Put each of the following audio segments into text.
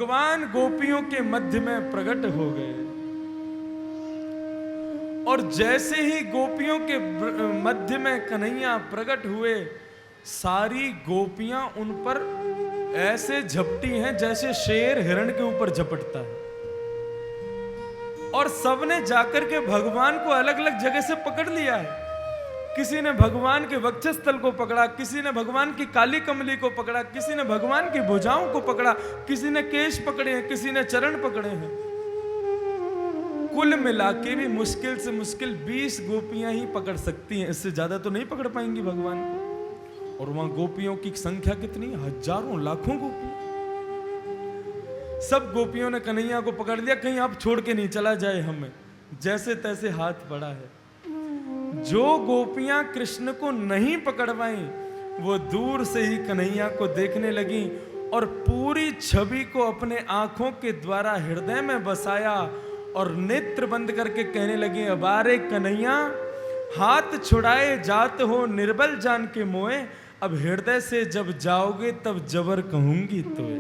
भगवान गोपियों के मध्य में प्रकट हो गए और जैसे ही गोपियों के मध्य में कन्हैया प्रकट हुए, सारी गोपियां उन पर ऐसे झपटी हैं जैसे शेर हिरण के ऊपर झपटता है। और सबने जाकर के भगवान को अलग अलग जगह से पकड़ लिया है। किसी ने भगवान के वक्षस्थल को पकड़ा, किसी ने भगवान की काली कमली को पकड़ा, किसी ने भगवान की भुजाओं को पकड़ा, किसी ने केश पकड़े हैं, किसी ने चरण पकड़े हैं। कुल मिला के भी मुश्किल से मुश्किल 20 गोपियां ही पकड़ सकती हैं, इससे ज्यादा तो नहीं पकड़ पाएंगी भगवान को। और वहां गोपियों की संख्या कितनी, हजारों लाखों गोपी। सब गोपियों ने कन्हैया को पकड़ लिया, कहीं अब छोड़ के नहीं चला जाए हमें, जैसे तैसे हाथ बढ़ा है। जो गोपियां कृष्ण को नहीं पकड़ पाई, वो दूर से ही कन्हैया को देखने लगी और पूरी छवि को अपने आंखों के द्वारा हृदय में बसाया और नेत्र बंद करके कहने लगी, अबारे कन्हैया हाथ छुड़ाए जात हो निर्बल जान के मोए, अब हृदय से जब जाओगे तब जबर कहूंगी तोए।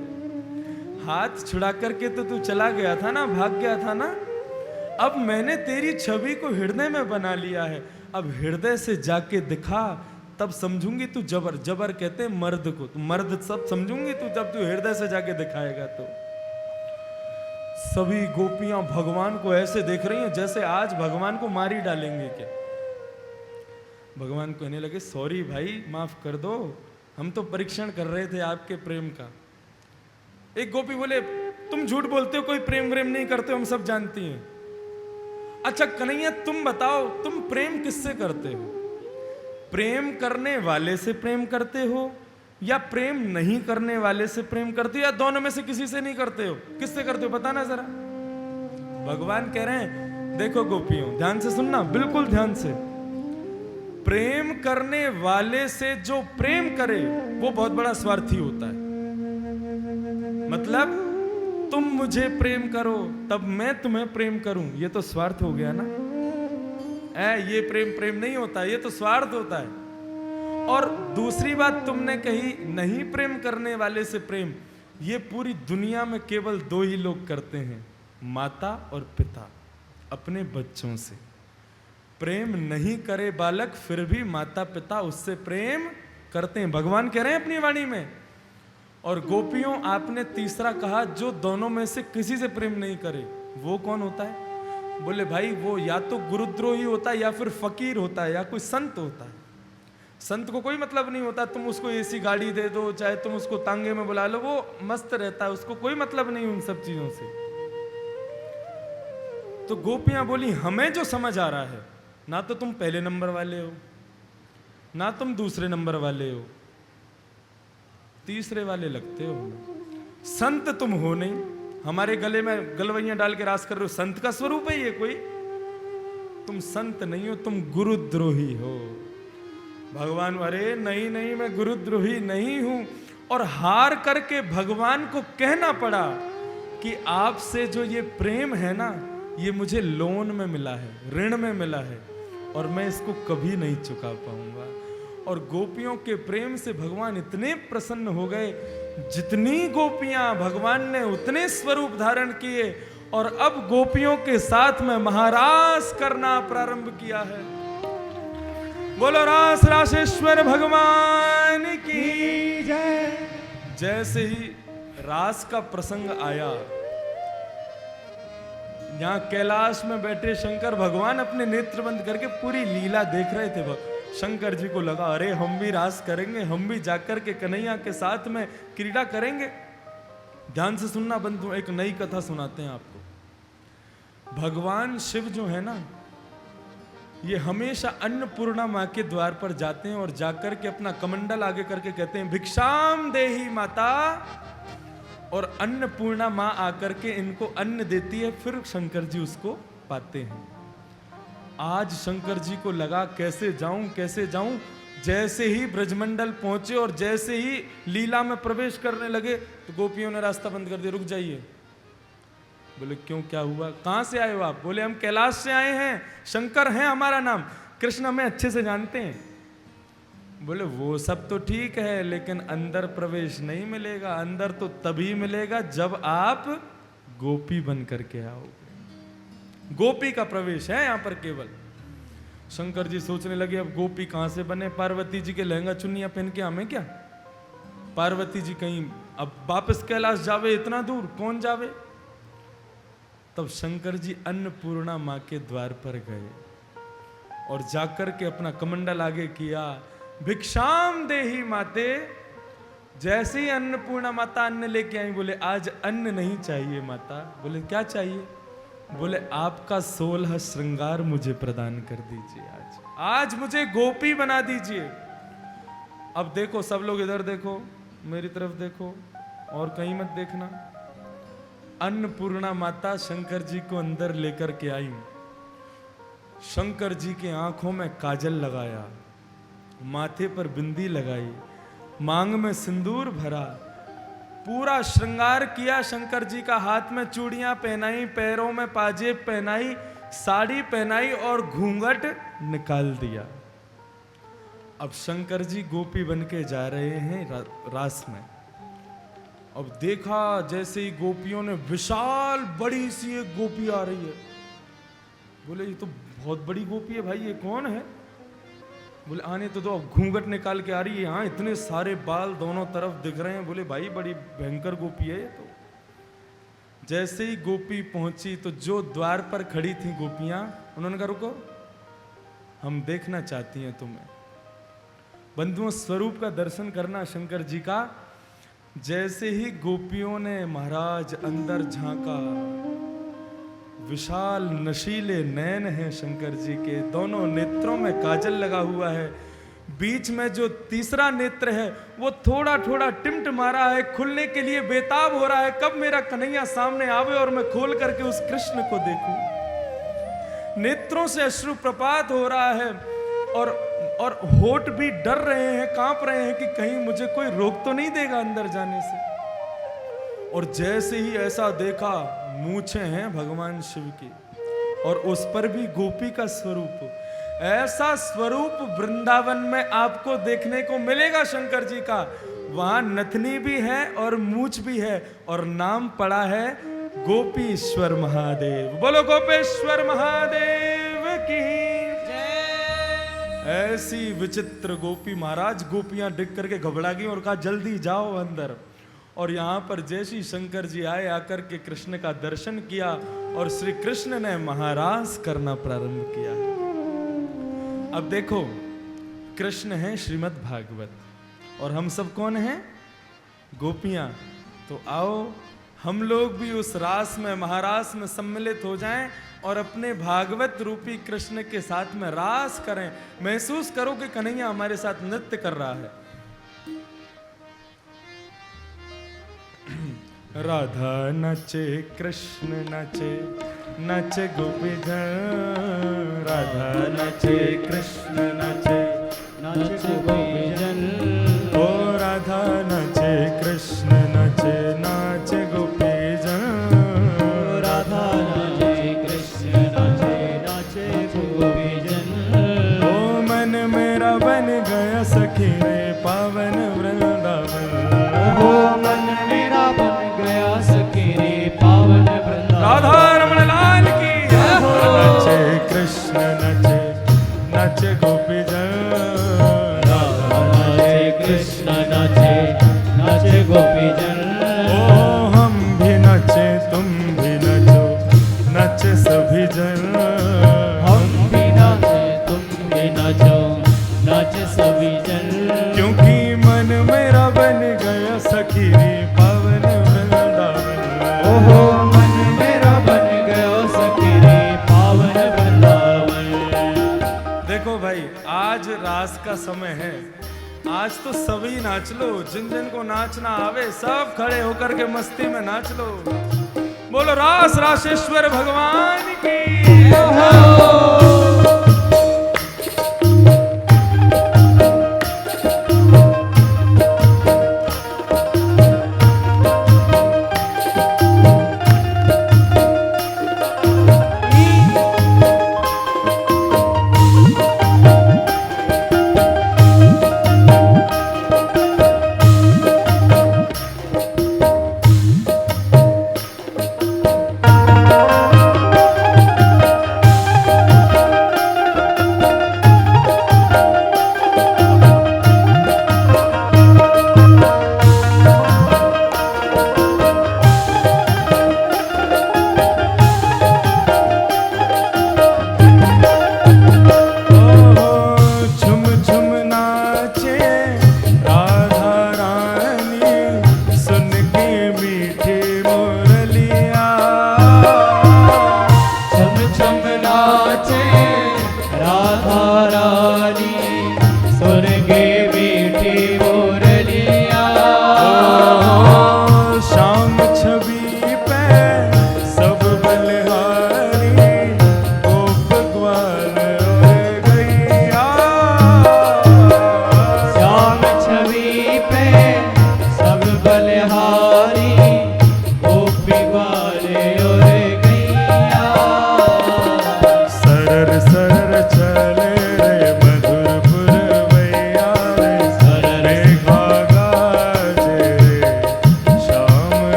हाथ छुड़ा करके तो तू चला गया था ना, भाग गया था ना, अब मैंने तेरी छवि को हृदय में बना लिया है, अब हृदय से जाके दिखा तब समझूंगी तू जबर। जबर कहते हैं मर्द को, तू मर्द सब समझूंगी तू जब तू हृदय से जाके दिखाएगा तो। सभी गोपियां भगवान को ऐसे देख रही हैं जैसे आज भगवान को मार ही डालेंगे क्या। भगवान कहने लगे, सॉरी भाई, माफ कर दो, हम तो परीक्षण कर रहे थे आपके प्रेम का। एक गोपी बोले, तुम झूठ बोलते हो, कोई प्रेम प्रेम नहीं करते हो, हम सब जानती हैं। अच्छा कन्हैया तुम बताओ, तुम प्रेम किससे करते हो? प्रेम करने वाले से प्रेम करते हो या प्रेम नहीं करने वाले से प्रेम करते हो, या दोनों में से किसी से नहीं करते हो? किससे करते हो बताना जरा। भगवान कह रहे हैं, देखो गोपियों ध्यान से सुनना, बिल्कुल ध्यान से। प्रेम करने वाले से जो प्रेम करे वो बहुत बड़ा स्वार्थी होता है। मतलब तुम मुझे प्रेम करो तब मैं तुम्हें प्रेम करूं, ये तो स्वार्थ हो गया ना। ये प्रेम प्रेम नहीं होता, ये तो स्वार्थ होता है। और दूसरी बात तुमने कही, नहीं प्रेम करने वाले से प्रेम, ये पूरी दुनिया में केवल 2 ही लोग करते हैं, माता और पिता अपने बच्चों से। प्रेम नहीं करे बालक फिर भी माता पिता उससे प्रेम करते हैं, भगवान कह रहे हैं अपनी वाणी में। और गोपियों आपने तीसरा कहा, जो दोनों में से किसी से प्रेम नहीं करे, वो कौन होता है? बोले भाई वो या तो गुरुद्रोही होता है या फिर फकीर होता है या कोई संत होता है। संत को कोई मतलब नहीं होता, तुम उसको ऐसी गाड़ी दे दो, चाहे तुम उसको तांगे में बुला लो, वो मस्त रहता है, उसको कोई मतलब नहीं उन सब चीजों से। तो गोपियां बोली, हमें जो समझ आ रहा है, ना तो तुम पहले नंबर वाले हो, ना तुम दूसरे नंबर वाले हो, तीसरे वाले लगते हो। संत तुम हो नहीं, हमारे गले में गलवैयां डाल के रास कर रहे हो, संत का स्वरूप है ये कोई? तुम संत नहीं हो, तुम गुरुद्रोही हो। भगवान, अरे नहीं नहीं मैं गुरुद्रोही नहीं हूं। और हार करके भगवान को कहना पड़ा कि आपसे जो ये प्रेम है ना, ये मुझे लोन में मिला है, ऋण में मिला है, और मैं इसको कभी नहीं चुका पाऊंगा। और गोपियों के प्रेम से भगवान इतने प्रसन्न हो गए, जितनी गोपियां भगवान ने उतने स्वरूप धारण किए, और अब गोपियों के साथ में महारास करना प्रारंभ किया है। बोलो रास रासेश्वर भगवान की जय। जैसे ही रास का प्रसंग आया, यहां कैलाश में बैठे शंकर भगवान अपने नेत्र बंद करके पूरी लीला देख रहे थे। शंकर जी को लगा, अरे हम भी रास करेंगे, हम भी जाकर के कन्हैया के साथ में क्रीड़ा करेंगे। ध्यान से सुनना बंधु, एक नई कथा सुनाते हैं आपको। भगवान शिव जो है ना, ये हमेशा अन्नपूर्णा माँ के द्वार पर जाते हैं और जाकर के अपना कमंडल आगे करके कहते हैं, भिक्षाम देही माता, और अन्नपूर्णा माँ आकर के इनको अन्न देती है, फिर शंकर जी उसको पाते हैं। आज शंकर जी को लगा कैसे जाऊं। जैसे ही ब्रजमंडल पहुंचे और जैसे ही लीला में प्रवेश करने लगे, तो गोपियों ने रास्ता बंद कर दिया, रुक जाइए। बोले क्यों, क्या हुआ, कहां से आए हो आप? बोले हम कैलाश से आए हैं, शंकर हैं हमारा नाम, कृष्ण हमें अच्छे से जानते हैं। बोले वो सब तो ठीक है, लेकिन अंदर प्रवेश नहीं मिलेगा। अंदर तो तभी मिलेगा जब आप गोपी बन करके आओगे। गोपी का प्रवेश है यहाँ पर केवल। शंकर जी सोचने लगे अब गोपी कहां से बने, पार्वती जी के लहंगा चुन्नियां पहन के हमें क्या, पार्वती जी कहीं अब वापस कैलाश जावे, इतना दूर कौन जावे। तब शंकर जी अन्नपूर्णा मां के द्वार पर गए और जाकर के अपना कमंडल आगे किया, भिक्षाम देही माते। जैसे ही अन्नपूर्णा माता अन्न लेके आई, बोले आज अन्न नहीं चाहिए माता। बोले क्या चाहिए, बोले आपका 16 श्रृंगार मुझे प्रदान कर दीजिए, आज मुझे गोपी बना दीजिए। अब देखो सब लोग इधर देखो, मेरी तरफ देखो और कहीं मत देखना। अन्नपूर्णा माता शंकर जी को अंदर लेकर के आई। शंकर जी के आंखों में काजल लगाया, माथे पर बिंदी लगाई, मांग में सिंदूर भरा, पूरा श्रृंगार किया। शंकर जी का हाथ में चूड़ियां पहनाई, पैरों में पाजेब पहनाई, साड़ी पहनाई और घूंघट निकाल दिया। अब शंकर जी गोपी बन के जा रहे हैं रास में। अब देखा जैसे ही गोपियों ने, विशाल बड़ी सी एक गोपी आ रही है। बोले ये तो बहुत बड़ी गोपी है भाई, ये कौन है। बोले आने तो दो। अब घूंघट निकाल के आ रही है, यहाँ इतने सारे बाल दोनों तरफ दिख रहे हैं। बोले भाई बड़ी भयंकर गोपी है ये तो। जैसे ही गोपी पहुंची तो जो द्वार पर खड़ी थी गोपियां, उन्होंने कहा रुको, हम देखना चाहती हैं तुम्हें। बंधुओं, स्वरूप का दर्शन करना शंकर जी का। जैसे ही गोपियों ने महाराज अंदर झांका, विशाल नशीले नयन हैं शंकर जी के, दोनों नेत्रों में काजल लगा हुआ है। बीच में जो तीसरा नेत्र है वो थोड़ा थोड़ा टिमट मारा है, खुलने के लिए बेताब हो रहा है, कब मेरा कन्हैया सामने आवे और मैं खोल करके उस कृष्ण को देखूं। नेत्रों से अश्रुप्रपात हो रहा है और होठ भी डर रहे हैं, कांप रहे हैं कि कहीं मुझे कोई रोक तो नहीं देगा अंदर जाने से। और जैसे ही ऐसा देखा, मूछें हैं भगवान शिव की और उस पर भी गोपी का स्वरूप। ऐसा स्वरूप वृंदावन में आपको देखने को मिलेगा शंकर जी का। वहां नथनी भी है और मूछ भी है और नाम पड़ा है गोपीश्वर महादेव। बोलो गोपेश्वर महादेव की जय। ऐसी विचित्र गोपी, महाराज गोपियां दिख करके घबरा गई और कहा जल्दी जाओ अंदर। और यहाँ पर जैसी शंकर जी आए, आकर के कृष्ण का दर्शन किया और श्री कृष्ण ने महारास करना प्रारंभ किया। अब देखो, कृष्ण है श्रीमद् भागवत और हम सब कौन हैं, गोपियां। तो आओ हम लोग भी उस रास में, महारास में सम्मिलित हो जाएं और अपने भागवत रूपी कृष्ण के साथ में रास करें। महसूस करो कि कन्हैया हमारे साथ नृत्य कर रहा है। राधा नचे कृष्ण नचे, नचे गोपीजन। राधा नचे कृष्ण नचे, नचे गोपीजन। ओ राधा नचे कृष्ण नचे, नाचे गोपीजन। राधा नचे कृष्ण नचे, नाचे गोपीजन। ओ मन मेरा बन गया सखी रे पावन वृंदावन। ओ मन मेरा बन गया सखी रे पावन वृंदावन। राधा रमण लाल की नचे कृष्ण नचे, नचे गोपीजन। राधा नचे कृष्ण नचे, नचे गोपीजन। ओ हम भी नचे तुम भी नचो, नचे सभी जन। हम भी नचे तुम भी नचो, नचे सभी जन। क्योंकि मन मेरा बन गया सखी रे पावन वृंदावन। ओहो मन मेरा बन गया सखी रे पावन वृंदावन। देखो भाई, आज रास का समय है, आज तो सभी नाच लो। जिन जिन को नाचना आवे सब खड़े होकर के मस्ती में नाच लो। बोलो रास रासेश्वर भगवान की।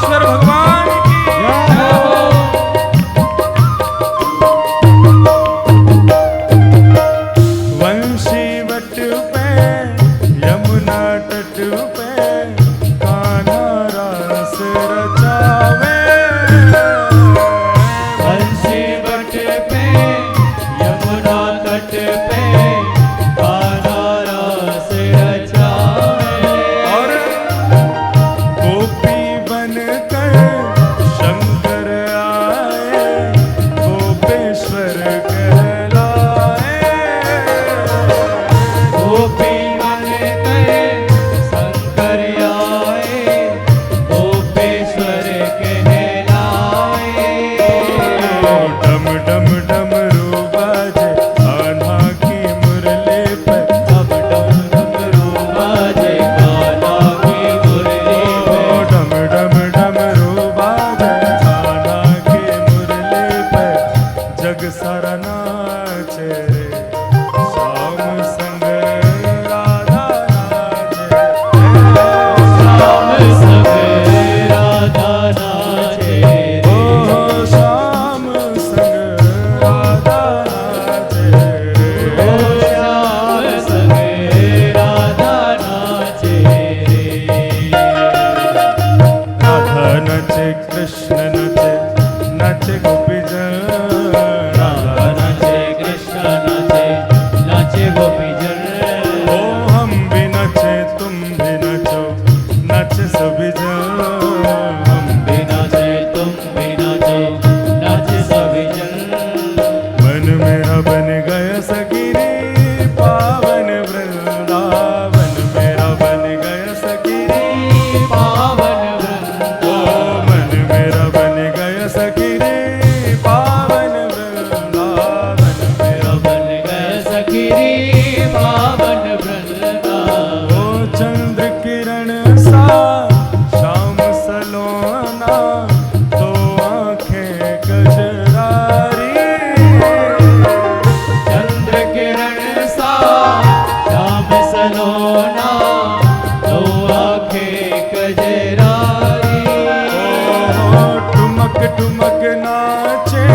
नागेश्वर भगवान की वंशी वट पे यमुना तट पे कान्हा रास रचावे। वंशी वट पे यमुना तट पे कान्हा रास रचावे। और गोपी बनकर शंकर आए गोपेश्वर कहलाए। गोपी बनकर शंकर आए गोपेश्वर कहलाए। डम डम डमरू बाजे कान्हा की मुरली पे। डम डम डमरू बाजे कान्हा की मुरली पे। डम डम डमरू बाजे कान्हा की मुरली पे। जग सारा नाचे रे श्याम संग राधा नाचे। श्याम संग राधा नाचे ओ श्याम संग राधा नाचे। ओ श्याम संग राधा नाचे राधा नचे कृष्ण नचे नचे गोपी जन। राधा नाचे कृष्ण नाचे नाचे गोपी जन। ओ हम भी नचे तुम भी नचो नचे सभी जन। हम भी नाचे तुम भी नाचो नाचे सभी जन। मन मेरा बन गया सगिरी पावन वृंदावन। मेरा बन गया सगिरी पावन ओ वृंदावन। मन मेरा बन गया सगिरी पावन वृंदावन। मेरा बन गया सखीरी पावन वृंदावन। ओ चंद्र किरण सा श्याम सलोना दो आंखें गजरारी। चंद्र किरण सा श्याम सलोना दो आंखें कजरारी। ओ ठुमक ठुमक नाचे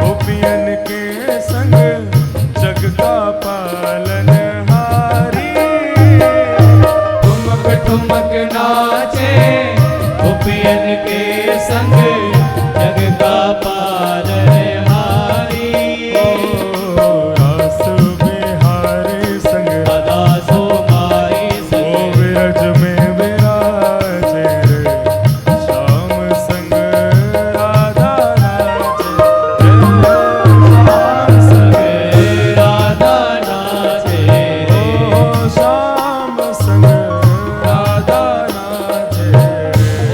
गोपियन के संग जग का पालनहारी। ठुमक ठुमक नाचे गोपियन के संग जग का पालनहारी। ओ रास बिहारी संग सदा सो माई ओ संग विरज में विराजे रे श्याम संग राधा नाचे। संग राधा नाचे रे। ओ श्याम संग राधा नाचे।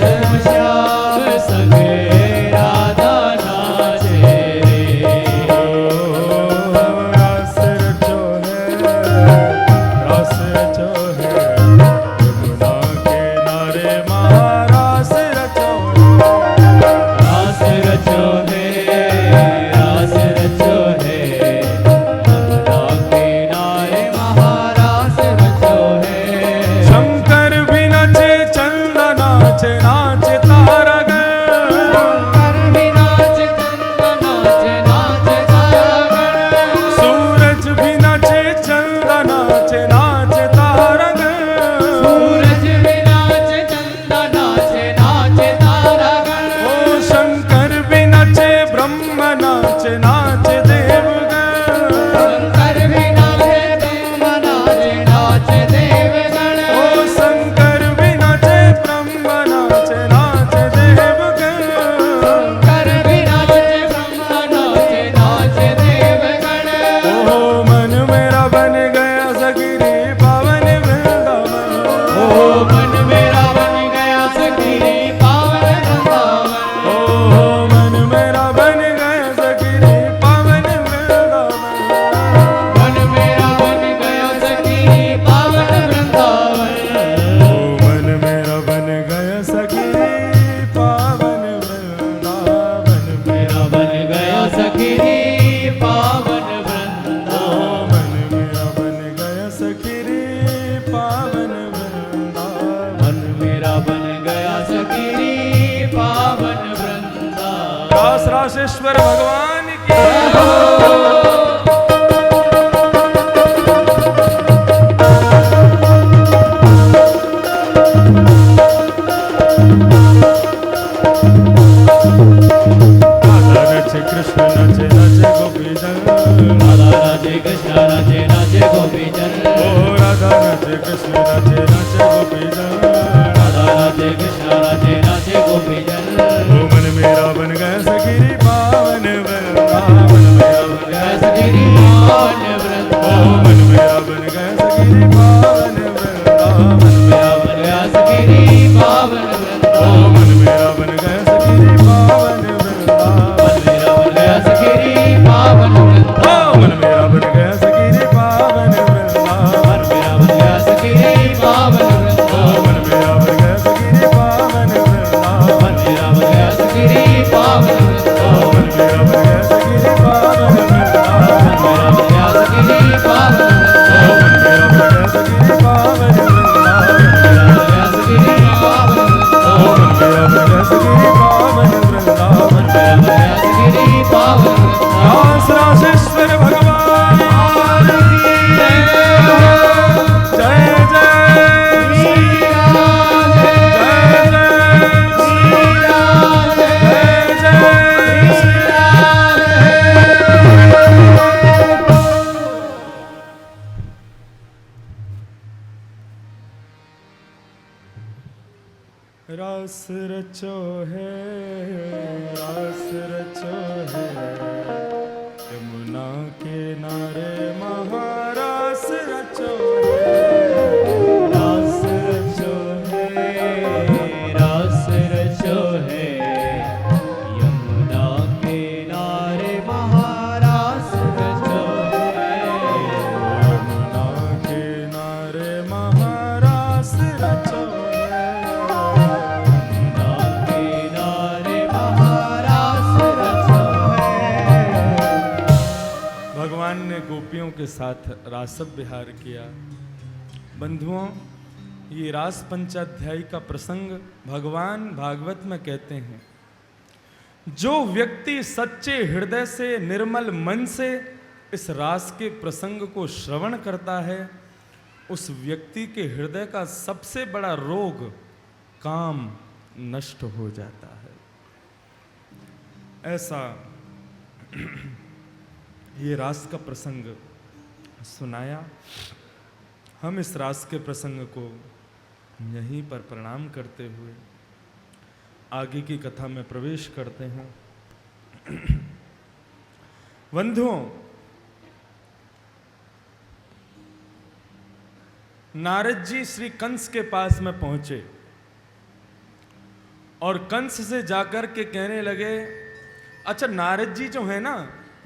ओम श्याम संग राधा नाचे रे। रास रचो है यमुना किनारे महारास रचो रास रचो है रास रचो है यमुना किनारे महारास रचो है। शंकर भी नचे चंद नाचे नाचे तारगण। शंकर भी नाच चंद नाच नाच तारगण। सूरज भी नचे चंद नाचे नाचे तारगण। सूरज भी नाच चंद नाच नाच तारगण। ओ शंकर भी नचे ब्रह्म नाचे नाचे देवगण। शंकर भी नाचे ब्रह्म नाच नाच देवगण। ओ शंकर भी नचे ब्रह्म नाचे नाचे देवगण। पावन वृंदावन। रास रासेश्वर भगवान की कृष्ण नचे नचे गोपीजन। राधा नाचे कृष्ण नाचे नाचे गोपीजन। ओ राधा नचे कृष्ण नचे नचे गोपीजन। राधा नाचे कृष्ण नाचे नाचे गोपीजन। ओ मन मेरा बन गया सगिरी पावन वृंदावन। मन मेरा बन गया सगिरी पावन वृंदावन। ओ मन मेरा बन गया सगिरी पावन वृंदावन। मन मेरा बन गया सगिरी पावन वृंदावन। ओ मन मेरा बन गया सगिरी पावन वृंदावन। मन मेरा बन गया सगिरी पावन वृंदावन। ओ मन मेरा बन गया सगिरी पावन वृंदावन। मन मेरा बन गया सगिरी पावन वृंदावन। मन मेरा बन गया सगिरी पावन वृंदावन। मन मेरा बन गया सगिरी पावन वृंदावन। मन मेरा बन गया सगिरी पावन वृंदावन। मन मेरा बन गया सगिरी पावन वृंदावन। मन मेरा बन गया सगिरी पावन वृंदावन। मन मेरा बन गया सगिरी पावन वृंदावन। मन मेरा बन गया सगिरी पावन वृंदावन। रास रासेश्वर भगवान जय जय श्री राधे। जय जय श्री राधे। जय जय श्री राधे। रास रचो है रास रचो है यमुना किनारे महारास रचो है। रास रचो है रास रचो है यमुना किनारे महारास रचो है। यमुना किनारे महारास रचो है। यमुना किनारे महारास रचो है। भगवान ने गोपियों के साथ रासव विहार किया। बंधुओं, ये रास पंचाध्यायी का प्रसंग भगवान भागवत में कहते हैं, जो व्यक्ति सच्चे हृदय से निर्मल मन से इस रास के प्रसंग को श्रवण करता है, उस व्यक्ति के हृदय का सबसे बड़ा रोग काम नष्ट हो जाता है। ऐसा ये रास का प्रसंग सुनाया। हम इस रास के प्रसंग को यहीं पर प्रणाम करते हुए आगे की कथा में प्रवेश करते हैं। बंधुओं, नारद जी श्री कंस के पास में पहुंचे और कंस से जाकर के कहने लगे, अच्छा नारद जी जो है ना,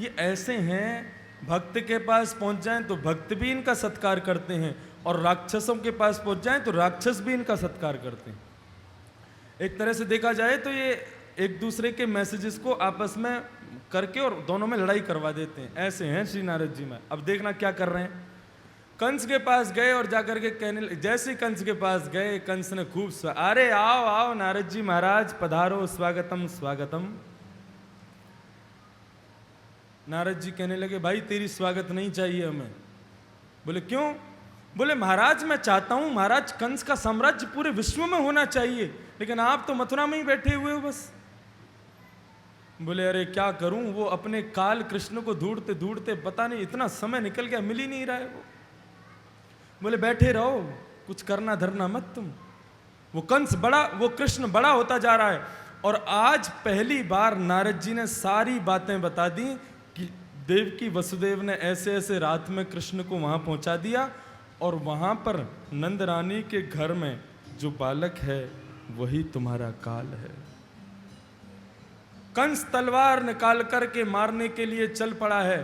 ये ऐसे हैं, भक्त के पास पहुंच जाएं तो भक्त भी इनका सत्कार करते हैं और राक्षसों के पास पहुंच जाएं तो राक्षस भी इनका सत्कार करते हैं। एक तरह से देखा जाए तो ये एक दूसरे के मैसेजेस को आपस में करके और दोनों में लड़ाई करवा देते हैं। ऐसे हैं श्री नारद जी में। अब देखना क्या कर रहे हैं। कंस के पास गए और जाकर के कहने, जैसे कंस के पास गए, कंस ने खूब अरे आओ आओ नारद जी महाराज पधारो, स्वागतम स्वागतम। नारद जी कहने लगे, भाई तेरी स्वागत नहीं चाहिए हमें। बोले क्यों? बोले महाराज मैं चाहता हूं महाराज कंस का साम्राज्य पूरे विश्व में होना चाहिए, लेकिन आप तो मथुरा में ही बैठे हुए हो बस। बोले अरे क्या करूं, वो अपने काल कृष्ण को ढूंढते ढूंढते पता नहीं इतना समय निकल गया, मिल ही नहीं रहा है वो। बोले बैठे रहो, कुछ करना धरना मत तुम। वो कंस बड़ा, वो कृष्ण बड़ा होता जा रहा है। और आज पहली बार नारद जी ने सारी बातें बता दी कि देवकी वसुदेव ने ऐसे ऐसे रात में कृष्ण को वहां पहुंचा दिया और वहां पर नंद रानी के घर में जो बालक है वही तुम्हारा काल है। कंस तलवार निकाल करके मारने के लिए चल पड़ा है।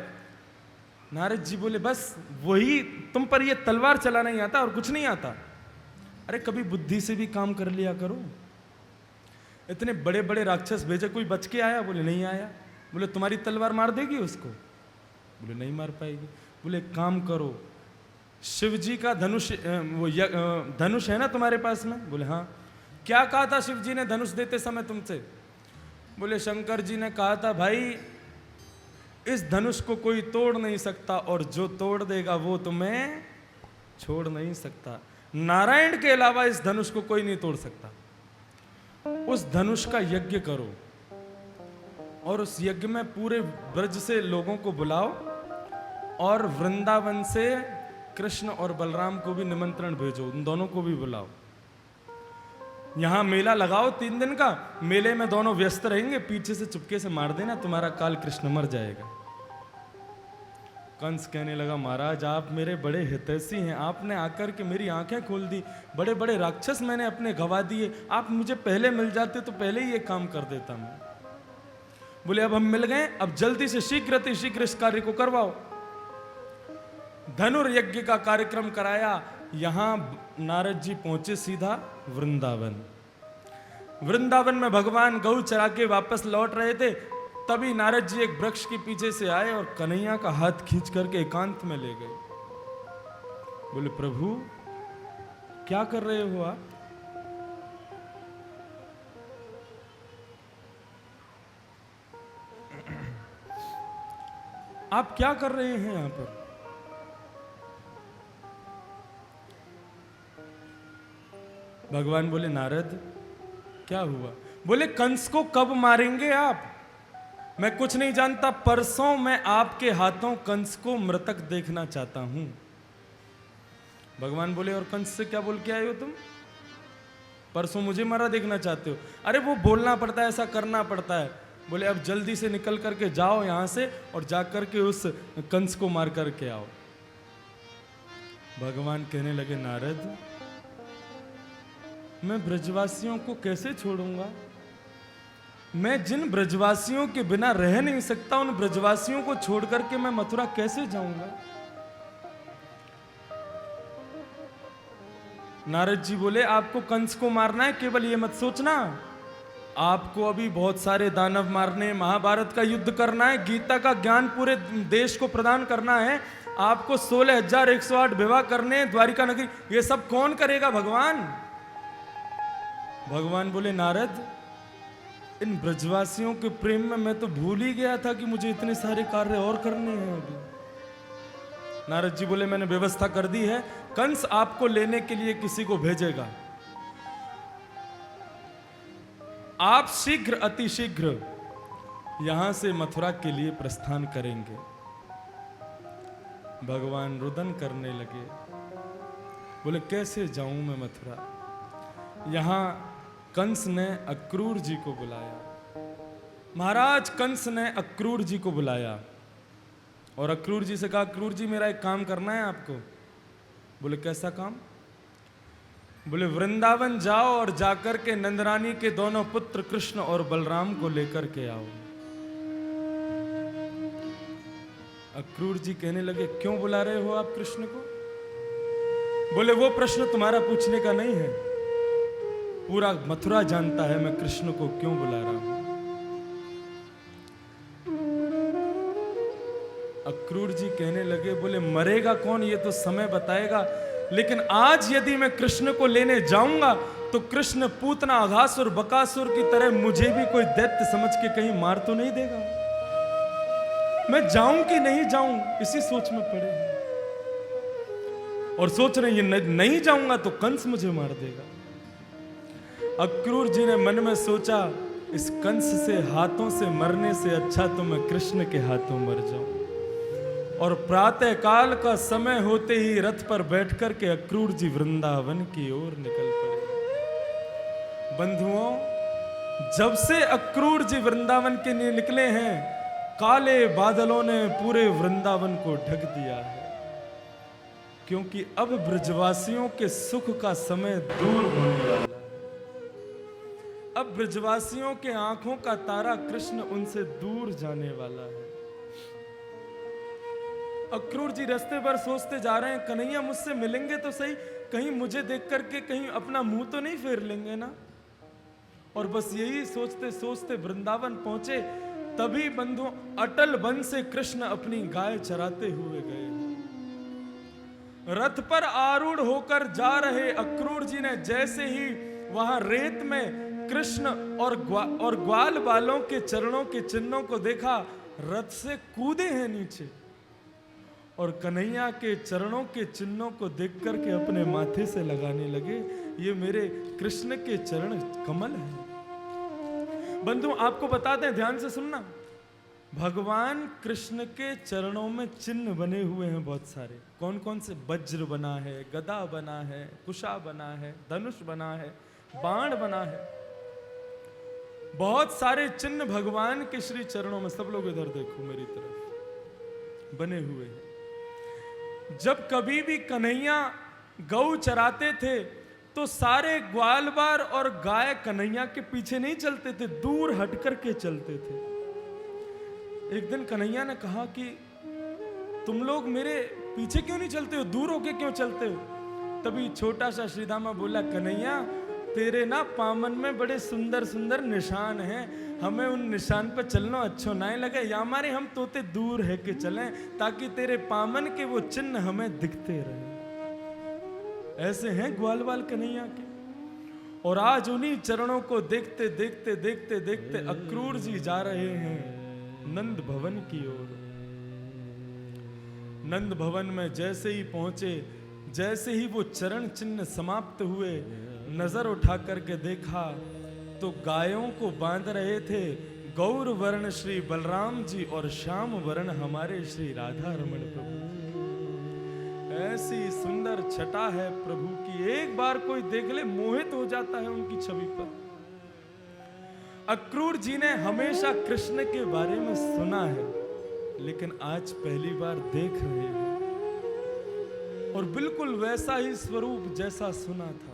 नारद जी बोले बस वही, तुम पर ये तलवार चलाना नहीं आता और कुछ नहीं आता। अरे कभी बुद्धि से भी काम कर लिया करो। इतने बड़े बड़े राक्षस भेजे, कोई बच के आया? बोले नहीं आया। बोले तुम्हारी तलवार मार देगी उसको? बोले नहीं मार पाएगी। बोले काम करो, शिव जी का धनुष, वो धनुष है ना तुम्हारे पास में? बोले हाँ। क्या कहा था शिव जी ने धनुष देते समय तुमसे? बोले शंकर जी ने कहा था भाई इस धनुष को कोई तोड़ नहीं सकता और जो तोड़ देगा वो तुम्हें छोड़ नहीं सकता। नारायण के अलावा इस धनुष को कोई नहीं तोड़ सकता। उस धनुष का यज्ञ करो और उस यज्ञ में पूरे ब्रज से लोगों को बुलाओ और वृंदावन से कृष्ण और बलराम को भी निमंत्रण भेजो, उन दोनों को भी बुलाओ। यहां मेला लगाओ 3 दिन का, मेले में दोनों व्यस्त रहेंगे, पीछे से चुपके से मार देना, तुम्हारा काल कृष्ण मर जाएगा। कंस कहने लगा महाराज आप मेरे बड़े हितैषी हैं, आपने आकर के मेरी आंखें खोल दी, बड़े बड़े राक्षस मैंने अपने गवा दिए, आप मुझे पहले मिल जाते तो पहले ही ये काम कर देता मैं। बोले अब हम मिल गए, अब जल्दी से शीघ्र अतिशीघ्र इस कार्य को करवाओ। धनुर्यज्ञ का कार्यक्रम कराया। यहां नारद जी पहुंचे सीधा वृंदावन। वृंदावन में भगवान गौ चरा के वापस लौट रहे थे, तभी नारद जी एक वृक्ष के पीछे से आए और कन्हैया का हाथ खींच करके एकांत में ले गए। बोले प्रभु क्या कर रहे हो आप क्या कर रहे हैं यहां पर? भगवान बोले नारद क्या हुआ? बोले कंस को कब मारेंगे आप? मैं कुछ नहीं जानता, परसों मैं आपके हाथों कंस को मृतक देखना चाहता हूं। भगवान बोले और कंस से क्या बोल के आए हो तुम? परसों मुझे मरा देखना चाहते हो? अरे वो बोलना पड़ता है, ऐसा करना पड़ता है। बोले अब जल्दी से निकल करके जाओ यहां से और जाकर के उस कंस को मार करके आओ। भगवान कहने लगे नारद मैं ब्रजवासियों को कैसे छोड़ूंगा? मैं जिन ब्रजवासियों के बिना रह नहीं सकता, उन ब्रजवासियों को छोड़ करके मैं मथुरा कैसे जाऊंगा? नारद जी बोले आपको कंस को मारना है, केवल ये मत सोचना, आपको अभी बहुत सारे दानव मारने, महाभारत का युद्ध करना है, गीता का ज्ञान पूरे देश को प्रदान करना है, आपको 16,108 विवाह करने, द्वारिका नगरी, ये सब कौन करेगा भगवान? भगवान बोले नारद इन ब्रजवासियों के प्रेम में मैं तो भूल ही गया था कि मुझे इतने सारे कार्य और करने हैं अभी। नारद जी बोले मैंने व्यवस्था कर दी है, कंस आपको लेने के लिए किसी को भेजेगा, आप शीघ्र अतिशीघ्र यहां से मथुरा के लिए प्रस्थान करेंगे। भगवान रुदन करने लगे, बोले कैसे जाऊं मैं मथुरा? यहां कंस ने अक्रूर जी को बुलाया। महाराज कंस ने अक्रूर जी को बुलाया और अक्रूर जी से कहा अक्रूर जी मेरा एक काम करना है आपको। बोले कैसा काम? बोले वृंदावन जाओ और जाकर के नंदरानी के दोनों पुत्र कृष्ण और बलराम को लेकर के आओ। अक्रूर जी कहने लगे क्यों बुला रहे हो आप कृष्ण को? बोले वो प्रश्न तुम्हारा पूछने का नहीं है, पूरा मथुरा जानता है मैं कृष्ण को क्यों बुला रहा हूं। अक्रूर जी कहने लगे बोले मरेगा कौन ये तो समय बताएगा, लेकिन आज यदि मैं कृष्ण को लेने जाऊंगा तो कृष्ण पूतना अघासुर बकासुर की तरह मुझे भी कोई दैत्य समझ के कहीं मार तो नहीं देगा। मैं जाऊं कि नहीं जाऊं इसी सोच में पड़े हैं और सोच रहे ये नहीं जाऊंगा तो कंस मुझे मार देगा। अक्रूर जी ने मन में सोचा इस कंस से हाथों से मरने से अच्छा तो मैं कृष्ण के हाथों मर जाऊं। और प्रातः काल का समय होते ही रथ पर बैठकर के अक्रूर जी वृंदावन की ओर निकल पड़े। बंधुओं जब से अक्रूर जी वृंदावन के लिए निकले हैं काले बादलों ने पूरे वृंदावन को ढक दिया है, क्योंकि अब ब्रजवासियों के सुख का समय दूर होने वाला है। अब ब्रजवासियों के आंखों का तारा कृष्ण उनसे दूर जाने वाला है। अक्रूर जी रास्ते पर सोचते जा रहे हैं कन्हैया मुझसे मिलेंगे तो सही, कहीं मुझे देख करके कहीं अपना मुंह तो नहीं फेर लेंगे ना। और बस यही सोचते सोचते वृंदावन पहुंचे, तभी बंधु अटल वन से कृष्ण अपनी गाय चराते हुए गए। रथ पर आरूढ़ होकर जा रहे अक्रूर जी ने जैसे ही वहां रेत में कृष्ण और ग्वाल बालों के चरणों के चिन्हों को देखा, रथ से कूदे हैं नीचे और कन्हैया के चरणों के चिन्हों को देख करके अपने माथे से लगाने लगे। ये मेरे कृष्ण के चरण कमल हैं। बंधु आपको बता दें, ध्यान से सुनना, भगवान कृष्ण के चरणों में चिन्ह बने हुए हैं बहुत सारे। कौन कौन से? वज्र बना है, गदा बना है, कुशा बना है, धनुष बना है, बाण बना है। बहुत सारे चिन्ह भगवान के श्री चरणों में, सब लोग इधर देखो मेरी तरफ, बने हुए हैं। जब कभी भी कन्हैया गौ चराते थे तो सारे ग्वालबार और गाय कन्हैया के पीछे नहीं चलते थे, दूर हट करके चलते थे। एक दिन कन्हैया ने कहा कि तुम लोग मेरे पीछे क्यों नहीं चलते हो, दूर होके क्यों चलते हो? तभी छोटा सा श्रीदामा बोला, कन्हैया तेरे ना पामन में बड़े सुंदर सुंदर निशान हैं, हमें उन निशान पर चलना अच्छो ना लगे, या हमारे हम तोते दूर है के चलें ताकि तेरे पामन के वो चिन्ह हमें दिखते रहे। ऐसे हैं ग्वाल बाल कन्हैया के। और आज उन्हीं चरणों को देखते देखते देखते देखते अक्रूर जी जा रहे हैं नंद भवन की ओर। नंद भवन में जैसे ही पहुंचे, जैसे ही वो चरण चिन्ह समाप्त हुए, नजर उठा करके देखा तो गायों को बांध रहे थे गौर वर्ण श्री बलराम जी और श्याम वर्ण हमारे श्री राधा रमण प्रभु। ऐसी सुंदर छटा है प्रभु की, एक बार कोई देख ले मोहित हो जाता है उनकी छवि पर। अक्रूर जी ने हमेशा कृष्ण के बारे में सुना है, लेकिन आज पहली बार देख रहे हैं और बिल्कुल वैसा ही स्वरूप जैसा सुना था।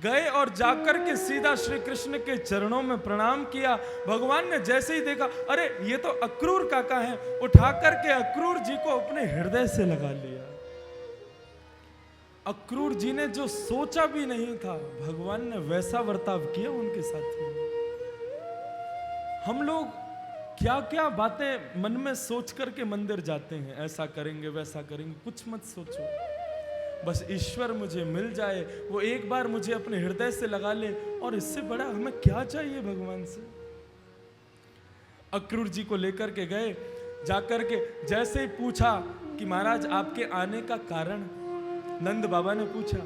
गए और जाकर के सीधा श्री कृष्ण के चरणों में प्रणाम किया। भगवान ने जैसे ही देखा, अरे ये तो अक्रूर काका हैं, उठा करके अक्रूर जी को अपने हृदय से लगा लिया। अक्रूर जी ने जो सोचा भी नहीं था, भगवान ने वैसा बर्ताव किया उनके साथ में। हम लोग क्या क्या बातें मन में सोच करके मंदिर जाते हैं, ऐसा करेंगे वैसा करेंगे, कुछ मत सोचो, बस ईश्वर मुझे मिल जाए, वो एक बार मुझे अपने हृदय से लगा ले, और इससे बड़ा हमें क्या चाहिए भगवान से। अक्रूर जी को लेकर के गए, जाकर के जैसे ही पूछा कि महाराज आपके आने का कारण, नंद बाबा ने पूछा।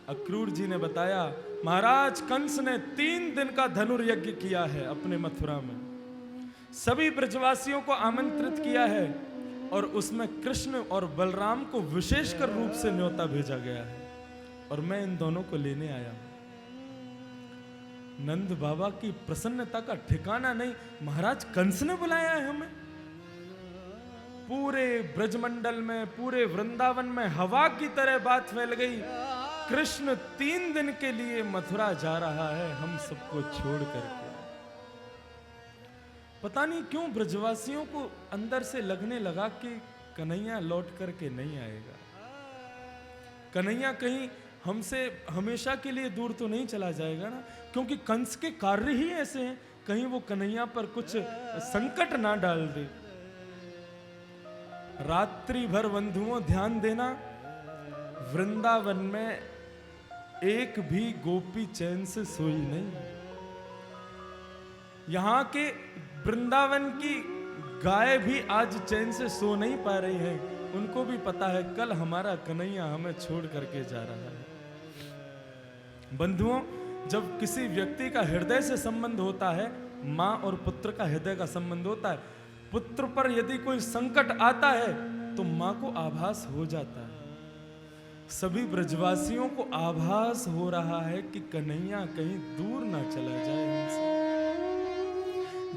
अक्रूर जी ने बताया, महाराज कंस ने 3 दिन का धनुर्यज्ञ किया है अपने मथुरा में, सभी ब्रजवासियों को आमंत्रित किया है और उसमें कृष्ण और बलराम को विशेषकर रूप से न्योता भेजा गया है, और मैं इन दोनों को लेने आया हूं। नंद बाबा की प्रसन्नता का ठिकाना नहीं, महाराज कंस ने बुलाया है हमें। पूरे ब्रजमंडल में, पूरे वृंदावन में हवा की तरह बात फैल गई, कृष्ण 3 दिन के लिए मथुरा जा रहा है हम सबको छोड़ करके। पता नहीं क्यों ब्रजवासियों को अंदर से लगने लगा कि कन्हैया लौट करके नहीं आएगा, कन्हैया कहीं हमसे हमेशा के लिए दूर तो नहीं चला जाएगा ना, क्योंकि कंस के कार्य ही ऐसे हैं, कहीं वो कन्हैया पर कुछ संकट ना डाल दे। रात्रि भर बंधुओं ध्यान देना, वृंदावन में एक भी गोपी चैन से सोई नहीं। यहां के वृंदावन की गाय भी आज चैन से सो नहीं पा रही है, उनको भी पता है कल हमारा कन्हैया हमें छोड़ करके जा रहा है। बंधुओं, जब किसी व्यक्ति का हृदय से संबंध होता है, माँ और पुत्र का हृदय का संबंध होता है, पुत्र पर यदि कोई संकट आता है तो माँ को आभास हो जाता है। सभी ब्रजवासियों को आभास हो रहा है कि कन्हैया कहीं दूर ना चला जाए हमसे।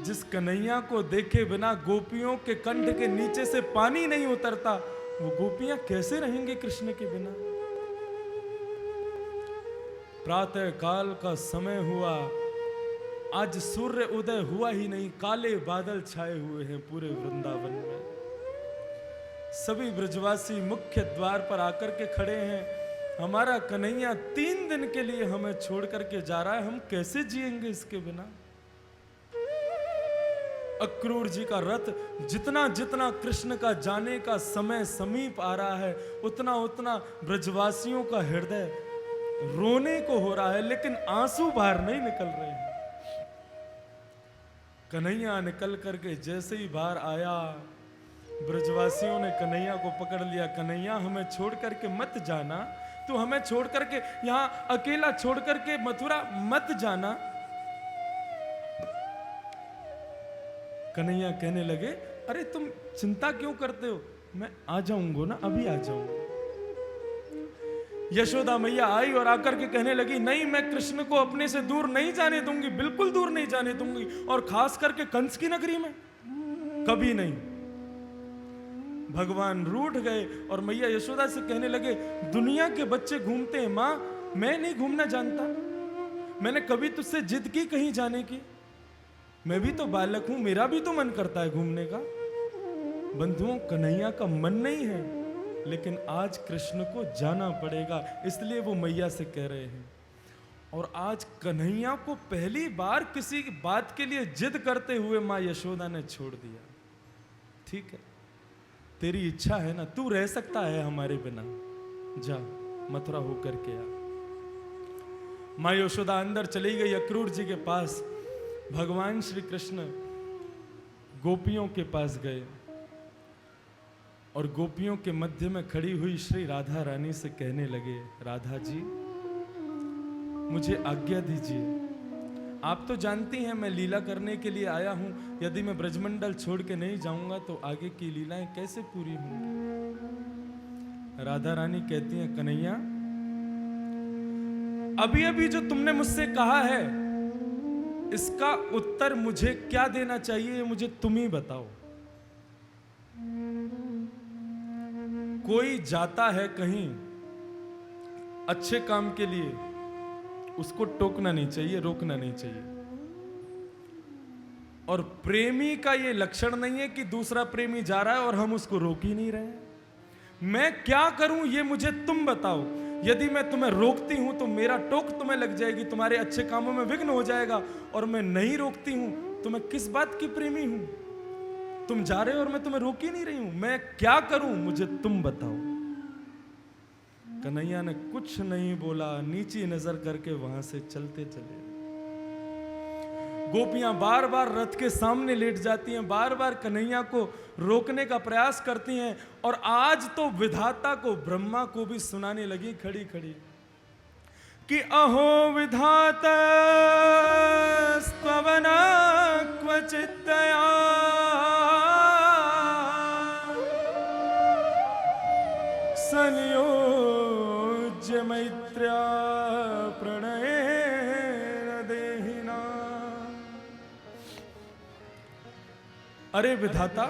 जिस कन्हैया को देखे बिना गोपियों के कंठ के नीचे से पानी नहीं उतरता, वो गोपियां कैसे रहेंगे कृष्ण के बिना। प्रातः काल का समय हुआ, आज सूर्य उदय हुआ ही नहीं, काले बादल छाए हुए हैं पूरे वृंदावन में। सभी ब्रजवासी मुख्य द्वार पर आकर के खड़े हैं। हमारा कन्हैया 3 दिन के लिए हमें छोड़ करके जा रहा है, हम कैसे जिएंगे इसके बिना। अक्रूर जी का रथ जितना जितना कृष्ण का जाने का समय समीप आ रहा है, उतना उतना ब्रजवासियों का हृदय रोने को हो रहा है, लेकिन आंसू बाहर नहीं निकल रहे हैं। कन्हैया निकल करके जैसे ही बाहर आया, ब्रजवासियों ने कन्हैया को पकड़ लिया। कन्हैया, हमें छोड़ करके मत जाना, तू हमें छोड़ करके यहां अकेला छोड़ करके मथुरा मत जाना। कन्हैया कहने लगे, अरे तुम चिंता क्यों करते हो, मैं आ जाऊंगा ना, अभी आ जाऊंगा। यशोदा मैया आई और आकर के कहने लगी, नहीं, मैं कृष्ण को अपने से दूर नहीं जाने दूंगी, बिल्कुल दूर नहीं जाने दूंगी, और खास करके कंस की नगरी में कभी नहीं। भगवान रूठ गए और मैया यशोदा से कहने लगे, दुनिया के बच्चे घूमते हैं मां, मैं नहीं घूमना जानता, मैंने कभी तुझसे जिद की कहीं जाने की, मैं भी तो बालक हूं, मेरा भी तो मन करता है घूमने का। बंधुओं, कन्हैया का मन नहीं है, लेकिन आज कृष्ण को जाना पड़ेगा, इसलिए वो मैया से कह रहे हैं। और आज कन्हैया को पहली बार किसी बात के लिए जिद करते हुए मां यशोदा ने छोड़ दिया। ठीक है, तेरी इच्छा है ना, तू रह सकता है हमारे बिना, जा मथुरा होकर के आ। मां यशोदा अंदर चली गई अक्रूर जी के पास। भगवान श्री कृष्ण गोपियों के पास गए और गोपियों के मध्य में खड़ी हुई श्री राधा रानी से कहने लगे, राधा जी, मुझे आज्ञा दीजिए, आप तो जानती हैं मैं लीला करने के लिए आया हूं, यदि मैं ब्रजमंडल छोड़ के नहीं जाऊंगा तो आगे की लीलाएं कैसे पूरी होंगी। राधा रानी कहती हैं, कन्हैया, अभी अभी जो तुमने मुझसे कहा है, इसका उत्तर मुझे क्या देना चाहिए, ये मुझे तुम ही बताओ। कोई जाता है कहीं अच्छे काम के लिए, उसको टोकना नहीं चाहिए, रोकना नहीं चाहिए। और प्रेमी का ये लक्षण नहीं है कि दूसरा प्रेमी जा रहा है और हम उसको रोक ही नहीं रहे हैं। मैं क्या करूं ये मुझे तुम बताओ। यदि मैं तुम्हें रोकती हूं तो मेरा टोक तुम्हें लग जाएगी, तुम्हारे अच्छे कामों में विघ्न हो जाएगा, और मैं नहीं रोकती हूं तो मैं किस बात की प्रेमी हूं। तुम जा रहे हो और मैं तुम्हें रोक ही नहीं रही हूं, मैं क्या करूं मुझे तुम बताओ। कन्हैया ने कुछ नहीं बोला, नीची नजर करके वहां से चलते चले। गोपियां बार बार रथ के सामने लेट जाती हैं, बार बार कन्हैया को रोकने का प्रयास करती हैं, और आज तो विधाता को, ब्रह्मा को भी सुनाने लगी खड़ी खड़ी कि अहो विधाता स्तवना क्वचित् दया संयोज्य मैत्र्या प्रणयेन देहिना। अरे विधाता,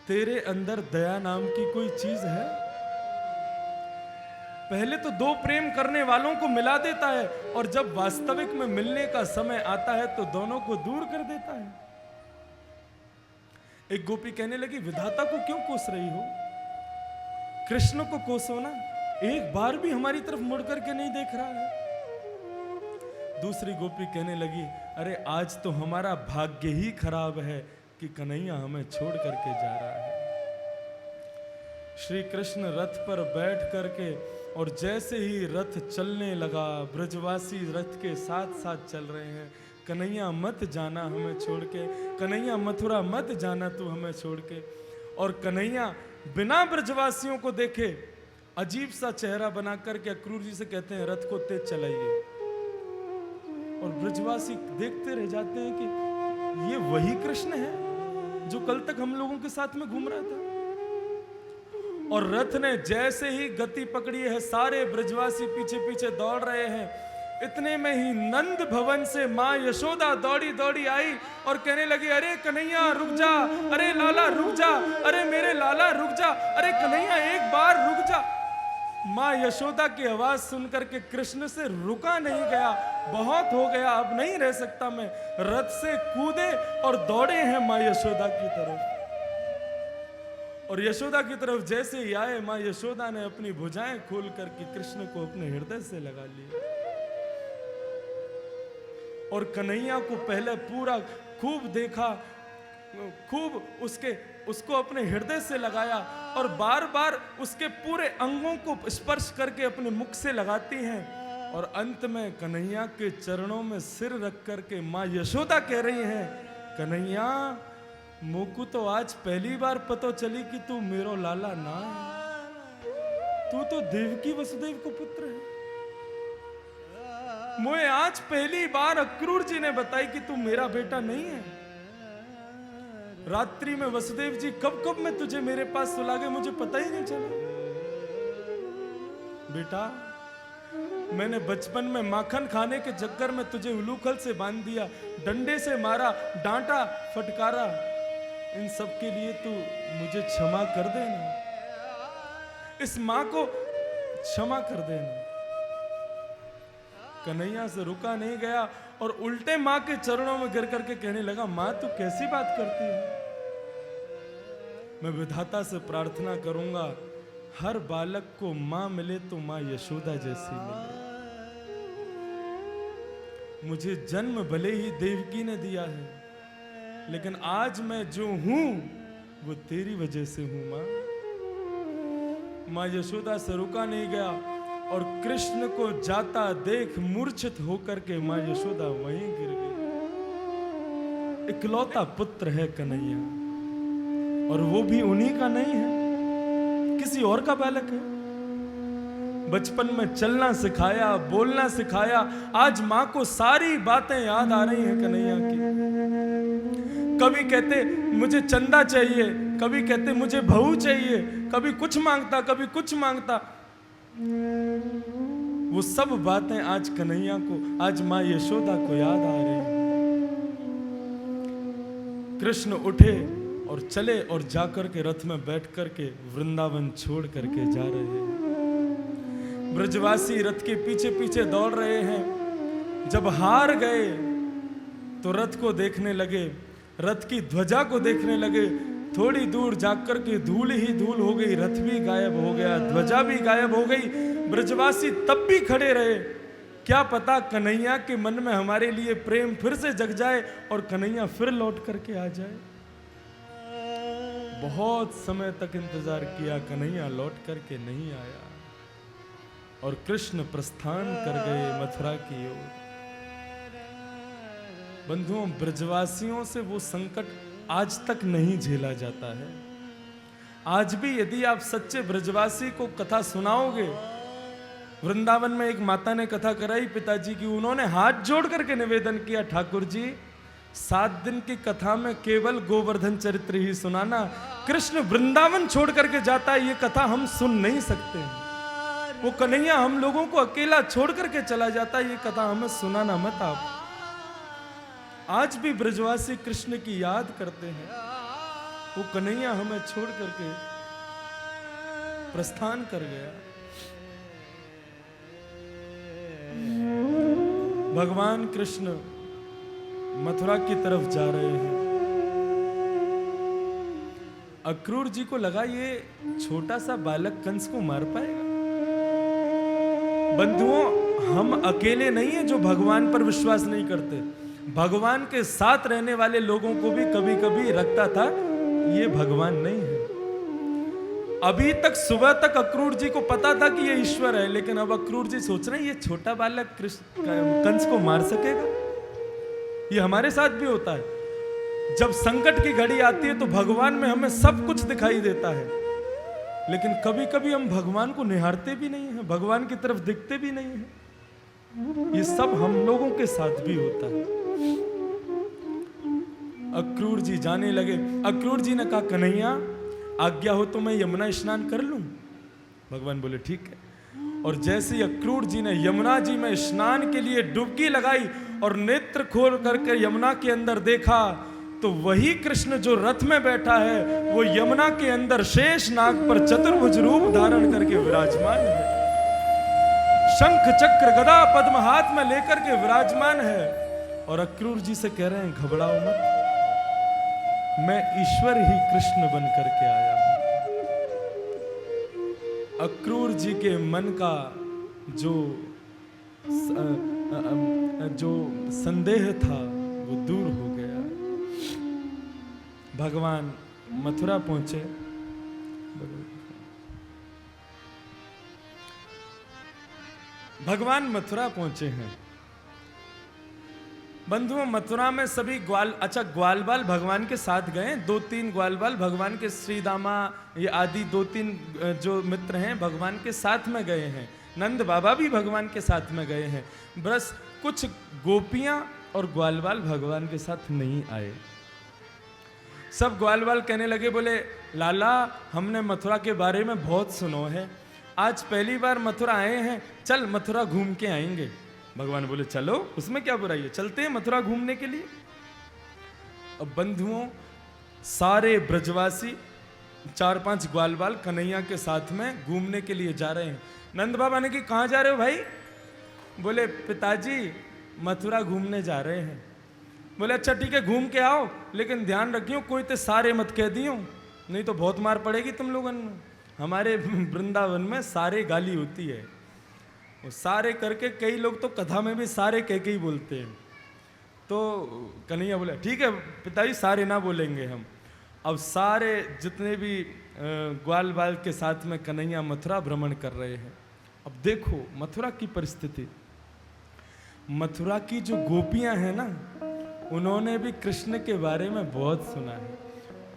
तेरे अंदर दया नाम की कोई चीज है? पहले तो दो प्रेम करने वालों को मिला देता है, और जब वास्तविक में मिलने का समय आता है तो दोनों को दूर कर देता है। एक गोपी कहने लगी, विधाता को क्यों कोस रही हो? कृष्ण को कोसो ना, एक बार भी हमारी तरफ मुड़ करके नहीं देख रहा है। दूसरी गोपी कहने लगी, अरे आज तो हमारा भाग्य ही खराब है कि कन्हैया हमें छोड़ करके जा रहा है। श्री कृष्ण रथ पर बैठ करके, और जैसे ही रथ चलने लगा, ब्रजवासी रथ के साथ साथ चल रहे हैं। कन्हैया मत जाना हमें छोड़ के, कन्हैया मथुरा मत जाना तू हमें छोड़ के। और कन्हैया बिना ब्रजवासियों को देखे अजीब सा चेहरा बना करके अक्रूर जी से कहते हैं, रथ को तेज चलाइए। और ब्रजवासी देखते रह जाते हैं कि ये वही कृष्ण है जो कल तक हम लोगों के साथ में घूम रहा था। और रथ ने जैसे ही गति पकड़ी है, सारे ब्रजवासी पीछे पीछे दौड़ रहे हैं। इतने में ही नंद भवन से मां यशोदा दौड़ी दौड़ी आई और कहने लगी, अरे कन्हैया रुक जा, अरे लाला रुक जा, अरे मेरे लाला रुक जा, अरे कन्हैया एक बार रुक जा। मां यशोदा की आवाज सुनकर के कृष्ण से रुका नहीं गया, बहुत हो गया, अब नहीं रह सकता मैं। रथ से कूदे और दौड़े हैं मां यशोदा की तरफ। और यशोदा की तरफ जैसे ही आए, मां यशोदा ने अपनी भुजाएं खोल करके कृष्ण को अपने हृदय से लगा लिया। और कन्हैया को पहले पूरा खूब देखा, खूब उसको अपने हृदय से लगाया और बार बार उसके पूरे अंगों को स्पर्श करके अपने मुख से लगाती हैं और अंत में कन्हैया के चरणों में सिर रख करके माँ यशोदा कह रही हैं, कन्हैया मोकू तो आज पहली बार पता चली कि तू मेरो लाला ना है, तू तो देवकी वसुदेव को पुत्र है। मोए आज पहली बार अक्रूर जी ने बताई कि तू मेरा बेटा नहीं है। रात्रि में वसुदेव जी कब कब मैं तुझे मेरे पास सुला गए मुझे पता ही नहीं चला। बेटा मैंने बचपन में माखन खाने के चक्कर में तुझे उलूखल से बांध दिया, डंडे से मारा, डांटा, फटकारा, इन सब के लिए तू मुझे क्षमा कर देना, इस मां को क्षमा कर देना। कन्हैया से रुका नहीं गया और उल्टे मां के चरणों में गिर करके कहने लगा, मां तू कैसी बात करती है? मैं विधाता से प्रार्थना करूंगा हर बालक को मां मिले तो मां यशोदा जैसी मिले। मुझे जन्म भले ही देवकी ने दिया है, लेकिन आज मैं जो हूं वो तेरी वजह से हूं मां। मां यशोदा से रुका नहीं गया और कृष्ण को जाता देख मूर्छित होकर के मां यशोदा वहीं गिर गई। इकलौता पुत्र है कन्हैया और वो भी उन्हीं का नहीं है, किसी और का बालक है। बचपन में चलना सिखाया, बोलना सिखाया, आज मां को सारी बातें याद आ रही हैं कन्हैया की। कभी कहते मुझे चंदा चाहिए, कभी कहते मुझे बहू चाहिए, कभी कुछ मांगता, कभी कुछ मांगता। वो सब बातें आज कन्हैया को, आज मां यशोदा को याद आ रही हैं। कृष्ण उठे और चले और जाकर के रथ में बैठ करके वृंदावन छोड़ करके जा रहे हैं। ब्रजवासी रथ के पीछे पीछे दौड़ रहे हैं। जब हार गए तो रथ को देखने लगे, रथ की ध्वजा को देखने लगे। थोड़ी दूर जाकर के धूल ही धूल हो गई, रथ भी गायब हो गया, ध्वजा भी गायब हो गई। ब्रजवासी तब भी खड़े रहे, क्या पता कन्हैया के मन में हमारे लिए प्रेम फिर से जग जाए और कन्हैया फिर लौट करके आ जाए। बहुत समय तक इंतजार किया, कन्हैया लौट करके नहीं आया और कृष्ण प्रस्थान कर गए मथुरा की ओर। बंधुओं, ब्रजवासियों से वो संकट आज तक नहीं झेला जाता है। आज भी यदि आप सच्चे ब्रजवासी को कथा सुनाओगे, वृंदावन में एक माता ने कथा कराई पिताजी की, उन्होंने हाथ जोड़ करके निवेदन किया, ठाकुर जी 7 दिन की कथा में केवल गोवर्धन चरित्र ही सुनाना, कृष्ण वृंदावन छोड़ करके जाता है ये कथा हम सुन नहीं सकते। वो कन्हैया हम लोगों को अकेला छोड़ करके चला जाता है, ये कथा हमें सुनाना मत आप। आज भी ब्रजवासी कृष्ण की याद करते हैं, वो कन्हैया हमें छोड़ करके प्रस्थान कर गया। भगवान कृष्ण मथुरा की तरफ जा रहे हैं। अक्रूर जी को लगा ये छोटा सा बालक कंस को मार पाएगा। बंधुओं, हम अकेले नहीं हैं जो भगवान पर विश्वास नहीं करते। भगवान के साथ रहने वाले लोगों को भी कभी कभी लगता था ये भगवान नहीं है। अभी तक सुबह तक अक्रूर जी को पता था कि ये ईश्वर है, लेकिन अब अक्रूर जी सोच रहे हैं ये छोटा बालक कंस को मार सकेगा। ये हमारे साथ भी होता है, जब संकट की घड़ी आती है तो भगवान में हमें सब कुछ दिखाई देता है, लेकिन कभी कभी हम भगवान को निहारते भी नहीं हैं, भगवान की तरफ दिखते भी नहीं हैं। ये सब हम लोगों के साथ भी होता है। अक्रूर जी जाने लगे। अक्रूर जी ने कहा, कन्हैया आज्ञा हो तो मैं यमुना स्नान कर लूं? भगवान बोले ठीक है। और जैसे ही अक्रूर जी ने यमुना जी में स्नान के लिए डुबकी लगाई और नेत्र खोल करके यमुना के अंदर देखा, तो वही कृष्ण जो रथ में बैठा है वो यमुना के अंदर शेष नाग पर चतुर्भुज रूप धारण करके विराजमान है। शंख चक्र गदा पद्म हाथ में लेकर के विराजमान है और अक्रूर जी से कह रहे हैं, घबराओ मत, मैं ईश्वर ही कृष्ण बन करके आया हूं। अक्रूर जी के मन का जो संदेह था वो दूर हो गया। भगवान मथुरा पहुंचे। भगवान मथुरा पहुंचे हैं। बंधुओं, मथुरा में सभी ग्वालबाल भगवान के साथ गए। 2-3 ग्वालबाल भगवान के, श्रीदामा ये आदि 2-3 जो मित्र हैं भगवान के साथ में गए हैं। नंद बाबा भी भगवान के साथ में गए हैं। बस कुछ गोपियां और ग्वालबाल भगवान के साथ नहीं आए। सब ग्वालबाल कहने लगे, बोले लाला हमने मथुरा के बारे में बहुत सुनो है, आज पहली बार मथुरा आए हैं, चल मथुरा घूम के आएंगे। भगवान बोले चलो, उसमें क्या बुराई है, चलते हैं मथुरा घूमने के लिए। अब बंधुओं, सारे ब्रजवासी 4-5 ग्वालबाल कन्हैया के साथ में घूमने के लिए जा रहे हैं। नंद बाबा ने कि कहाँ जा रहे हो भाई? बोले पिताजी मथुरा घूमने जा रहे हैं। बोले अच्छा ठीक है, घूम के आओ, लेकिन ध्यान रखियो कोई तो सारे मत कह दियो, नहीं तो बहुत मार पड़ेगी तुम लोगों में। हमारे वृंदावन में सारे गाली होती है, वो सारे करके कई लोग तो कथा में भी सारे कह के ही बोलते हैं। तो कन्हैया बोले ठीक है पिताजी, सारे ना बोलेंगे हम। अब सारे जितने भी ग्वालबाल के साथ में कन्हैया मथुरा भ्रमण कर रहे हैं। अब देखो मथुरा की परिस्थिति, मथुरा की जो गोपियां हैं ना, उन्होंने भी कृष्ण के बारे में बहुत सुना है।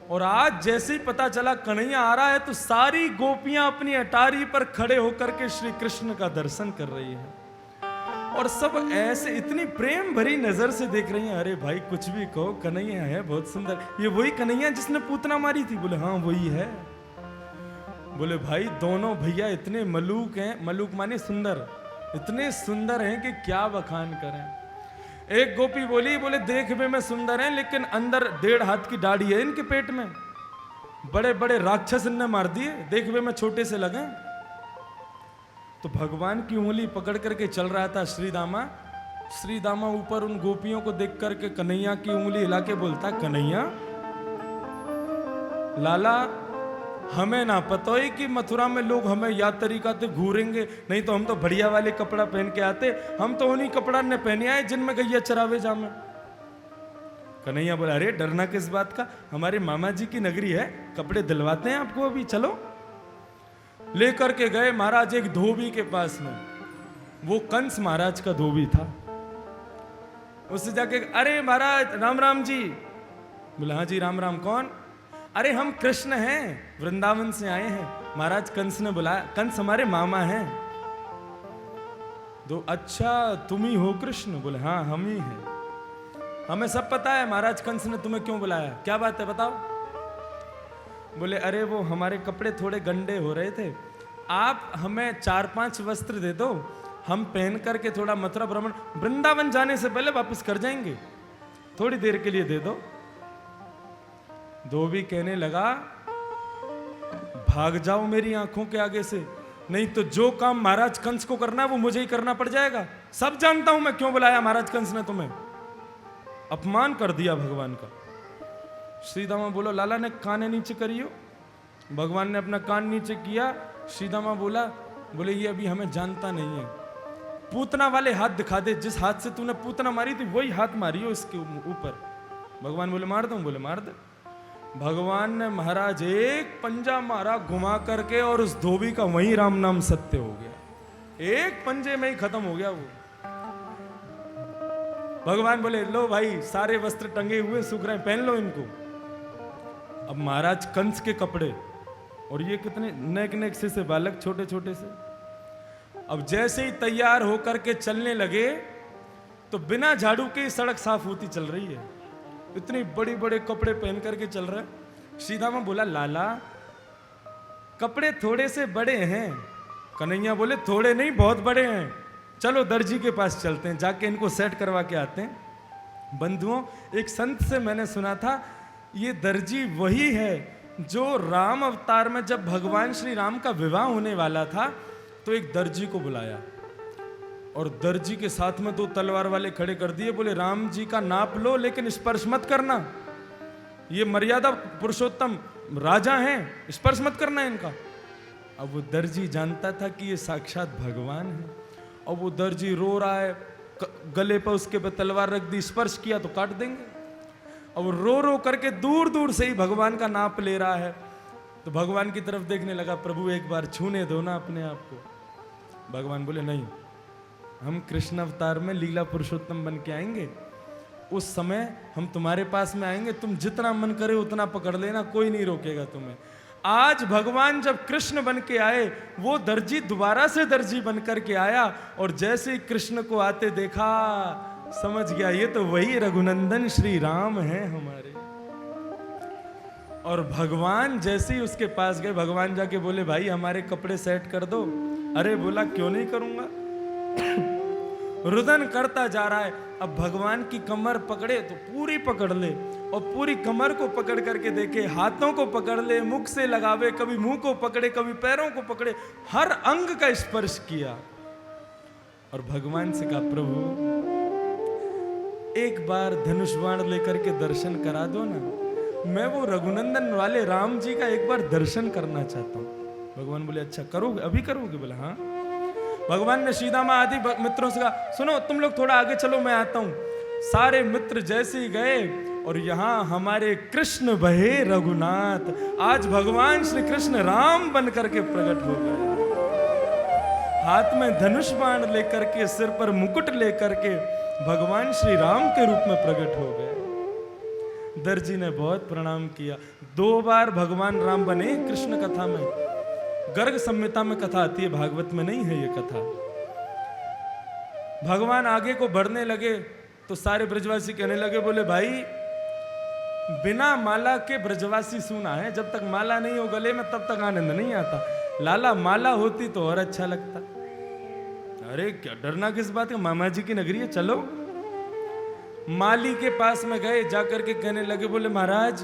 और आज जैसे ही पता चला कन्हैया आ रहा है, तो सारी गोपियां अपनी अटारी पर खड़े होकर के श्री कृष्ण का दर्शन कर रही हैं। और सब ऐसे इतनी प्रेम भरी नजर से देख रही हैं, अरे भाई कुछ भी कहो, कन्हैया है बहुत सुंदर, ये वही कन्हैया जिसने पूतना मारी थी? बोले हाँ वही है। बोले भाई दोनों भैया इतने मलूक हैं, मलूक माने सुंदर, इतने सुंदर हैं कि क्या बखान करें। एक गोपी बोली, बोले देखने में सुंदर हैं, लेकिन अंदर 1.5 हाथ की दाढ़ी है इनके पेट में, बड़े बड़े राक्षस इनने मार दिए, देखने में छोटे से लगे। तो भगवान की उंगली पकड़ करके चल रहा था श्रीदामा। श्रीदामा ऊपर उन गोपियों को देख करके कन्हैया की उंगली हिला के बोलता, कन्हैया लाला हमें ना पता है कि मथुरा में लोग हमें याद तरीका से घूरेंगे, नहीं तो हम तो बढ़िया वाले कपड़ा पहन के आते, हम तो उन्हीं कपड़ा ने पहने आए जिनमें गैया चरावे जामे। कन्हैया बोला अरे डरना किस बात का, हमारे मामा जी की नगरी है, कपड़े दिलवाते हैं आपको, अभी चलो। लेकर के गए महाराज एक धोबी के पास में, वो कंस महाराज का धोबी था। उससे जाके अरे महाराज राम राम जी। बोला हाँ जी राम राम। कौन? अरे हम कृष्ण हैं, वृंदावन से आए हैं, महाराज कंस ने बुलाया, कंस हमारे मामा हैं। तो अच्छा तुम ही हो कृष्ण? बोले हाँ हम ही हैं, हमें सब पता है महाराज कंस ने तुम्हें क्यों बुलाया, क्या बात है बताओ। बोले अरे वो हमारे कपड़े थोड़े गंदे हो रहे थे, आप हमें 4-5 वस्त्र दे दो, हम पहन करके थोड़ा मथुरा भ्रमण, वृंदावन जाने से पहले वापस कर जाएंगे, थोड़ी देर के लिए दे दो। धोबी कहने लगा भाग जाओ मेरी आंखों के आगे से, नहीं तो जो काम महाराज कंस को करना है वो मुझे ही करना पड़ जाएगा। सब जानता हूं मैं क्यों बुलाया महाराज कंस ने तुम्हें, अपमान कर दिया भगवान का। श्रीदामा बोलो लाला ने कान नीचे करियो। भगवान ने अपना कान नीचे किया। श्रीदामा बोला, बोले ये अभी हमें जानता नहीं है, पूतना वाले हाथ दिखा दे, जिस हाथ से तूने पूतना मारी थी वही हाथ मारियो इसके ऊपर। भगवान बोले मार दूं? बोले मार दे। भगवान ने महाराज एक पंजा मारा घुमा करके, और उस धोबी का वही राम नाम सत्य हो गया, एक पंजे में ही खत्म हो गया वो। भगवान बोले लो भाई सारे वस्त्र टंगे हुए सूख रहे हैं, पहन लो इनको। अब महाराज कंस के कपड़े, और ये कितने नेक नेक से बालक छोटे छोटे से, अब जैसे ही तैयार होकर के चलने लगे तो बिना झाड़ू के सड़क साफ होती चल रही है, इतने बड़े बड़े कपड़े पहन करके चल रहे। सीधामा बोला लाला कपड़े थोड़े से बड़े हैं। कन्हैया बोले थोड़े नहीं बहुत बड़े हैं, चलो दर्जी के पास चलते हैं, जाके इनको सेट करवा के आते हैं। बंधुओं एक संत से मैंने सुना था, ये दर्जी वही है जो राम अवतार में जब भगवान श्री राम का विवाह होने वाला था तो एक दर्जी को बुलाया, और दर्जी के साथ में 2 तलवार वाले खड़े कर दिए, बोले राम जी का नाप लो लेकिन स्पर्श मत करना, ये मर्यादा पुरुषोत्तम राजा हैं, स्पर्श मत करना इनका। अब वो दर्जी जानता था कि ये साक्षात भगवान है, और वो दर्जी रो रहा है, गले पर उसके पे तलवार रख दी, स्पर्श किया तो काट देंगे। और रो रो करके दूर दूर से ही भगवान का नाप ले रहा है। तो भगवान की तरफ देखने लगा, प्रभु एक बार छूने दो ना अपने आप को। भगवान बोले नहीं, हम कृष्ण अवतार में लीला पुरुषोत्तम बन के आएंगे, उस समय हम तुम्हारे पास में आएंगे, तुम जितना मन करे उतना पकड़ लेना, कोई नहीं रोकेगा तुम्हें। आज भगवान जब कृष्ण बन के आए, वो दर्जी दोबारा से दर्जी बन करके आया, और जैसे ही कृष्ण को आते देखा, समझ गया ये तो वही रघुनंदन श्री राम हैं हमारे। और भगवान जैसे ही उसके पास गए, भगवान जाके बोले भाई हमारे कपड़े सेट कर दो। अरे बोला क्यों नहीं करूंगा। रुदन करता जा रहा है। अब भगवान की कमर पकड़े तो पूरी पकड़ ले, और पूरी कमर को पकड़ करके देखे, हाथों को पकड़ ले, मुख से लगावे, कभी मुंह को पकड़े, कभी पैरों को पकड़े, हर अंग का स्पर्श किया। और भगवान से कहा प्रभु एक बार धनुष बाण लेकर के दर्शन करा दो ना, मैं वो रघुनंदन वाले राम जी का एक बार दर्शन करना चाहता हूँ। भगवान बोले अच्छा करोगे, अभी करोगे? बोला हाँ। भगवान ने सीधामा आदि मित्रों से कहा सुनो तुम लोग थोड़ा आगे चलो, मैं आता हूं। सारे मित्र जैसे ही गए, और यहां हमारे कृष्ण बहे रघुनाथ, आज भगवान श्री कृष्ण राम बन करके प्रकट हो गए, हाथ में धनुष बाण लेकर के, सिर पर मुकुट लेकर के भगवान श्री राम के रूप में प्रकट हो गए। दर्जी ने बहुत प्रणाम किया। 2 बार भगवान राम बने कृष्ण कथा में, गर्ग संहिता में कथा आती है, भागवत में नहीं है ये कथा। भगवान आगे को बढ़ने लगे तो सारे ब्रजवासी कहने लगे, बोले भाई बिना माला के ब्रजवासी सुना है, जब तक माला नहीं हो गले में तब तक आनंद नहीं आता, लाला माला होती तो और अच्छा लगता। अरे क्या डरना किस बात का, मामा जी की नगरी है, चलो। माली के पास में गए, जाकर के कहने लगे, बोले महाराज